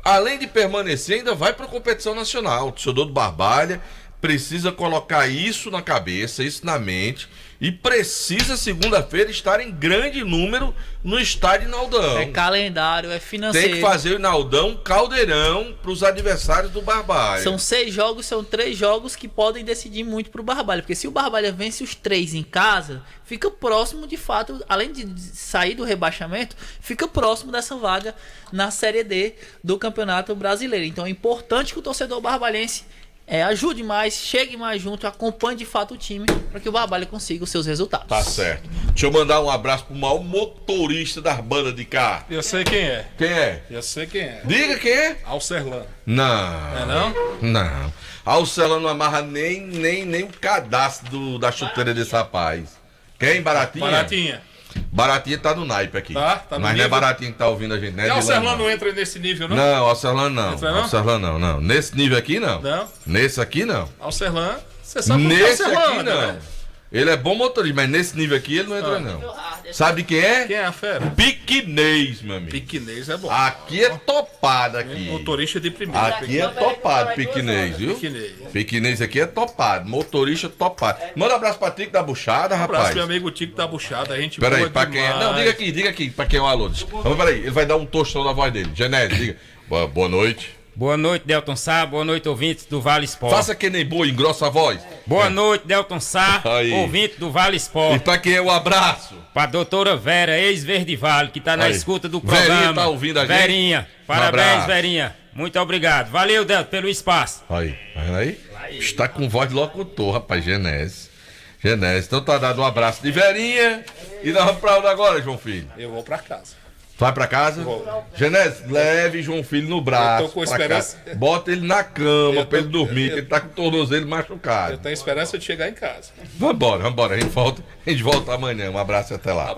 Além de permanecer, ainda vai para a competição nacional. O torcedor do Barbalha precisa colocar isso na cabeça, isso na mente, e precisa segunda-feira estar em grande número no estádio Naldão. É calendário, é financeiro. Tem que fazer o Naldão caldeirão para os adversários do Barbalha. São 6 jogos, são 3 jogos que podem decidir muito pro Barbalha. Porque se o Barbalha vence os 3 em casa, fica próximo de fato, além de sair do rebaixamento, fica próximo dessa vaga na Série D do Campeonato Brasileiro. Então é importante que o torcedor barbalhense ajude mais, chegue mais junto, acompanhe de fato o time para que o Barbalha consiga os seus resultados. Tá certo. Deixa eu mandar um abraço pro maior motorista das bandas de carro. Eu sei quem é. Quem é? Eu sei quem é. Diga quem é. Alcerlan. Não. É não? Não. Alcela não amarra nem o cadastro da chuteira desse rapaz. Quem? Baratinha? Baratinha. Baratinha tá no naipe aqui. Tá no Mas não é nível. Baratinha que tá ouvindo a gente, né? E Alcerlan não entra nesse nível, não? Não, Alcerlan não. Entra não? Alcerlan não. Nesse nível aqui não. Não? Nesse aqui não. Alcerlan, você sabe o que é Nesse Alcerlan, aqui não. né? Ele é bom motorista, mas nesse nível aqui ele não entra não. Sabe quem é? Quem é a fera? Piquinês, meu amigo. Piquinês é bom. Aqui é topado aqui. Motorista de primeira. Aqui é topado, Piquinês, viu? Piquinês. Piquinês aqui é topado, motorista topado. Manda um abraço pra Tico da Buchada, Um abraço rapaz. pro meu amigo Tico da Buchada, a gente Peraí, boa pra quem é? demais. Não, diga aqui, pra quem é o alô. Vamos, peraí, ele vai dar um tostão na voz dele. Genésio, diga. Boa noite. Boa noite, Delton Sá. Boa noite, ouvintes do Vale Esporte. Faça que nem boa, engrossa a voz. Boa noite, Delton Sá, Aí. ouvinte do Vale E Esporte. pra quem é o abraço? Pra doutora Vera, ex-Verde Vale, que tá na Aí. escuta do Verinha programa. tá ouvindo a gente? Verinha, Um parabéns, abraço. Verinha. Muito obrigado. Valeu, Delton, pelo espaço. Aí, tá vendo aí? Está com voz de locutor, rapaz, Genésio. Então tá dado um abraço de Verinha. E nós vamos pra onde agora, João Filho? Eu vou pra casa. Vai pra casa? Genésio, leve João Filho no braço. Eu tô com pra esperança. casa. Bota ele na cama Eu tô- pra ele dormir, que ele tá com o tornozelo Eu machucado. tenho esperança de chegar em casa. Vambora. A gente volta amanhã. Um abraço e até lá.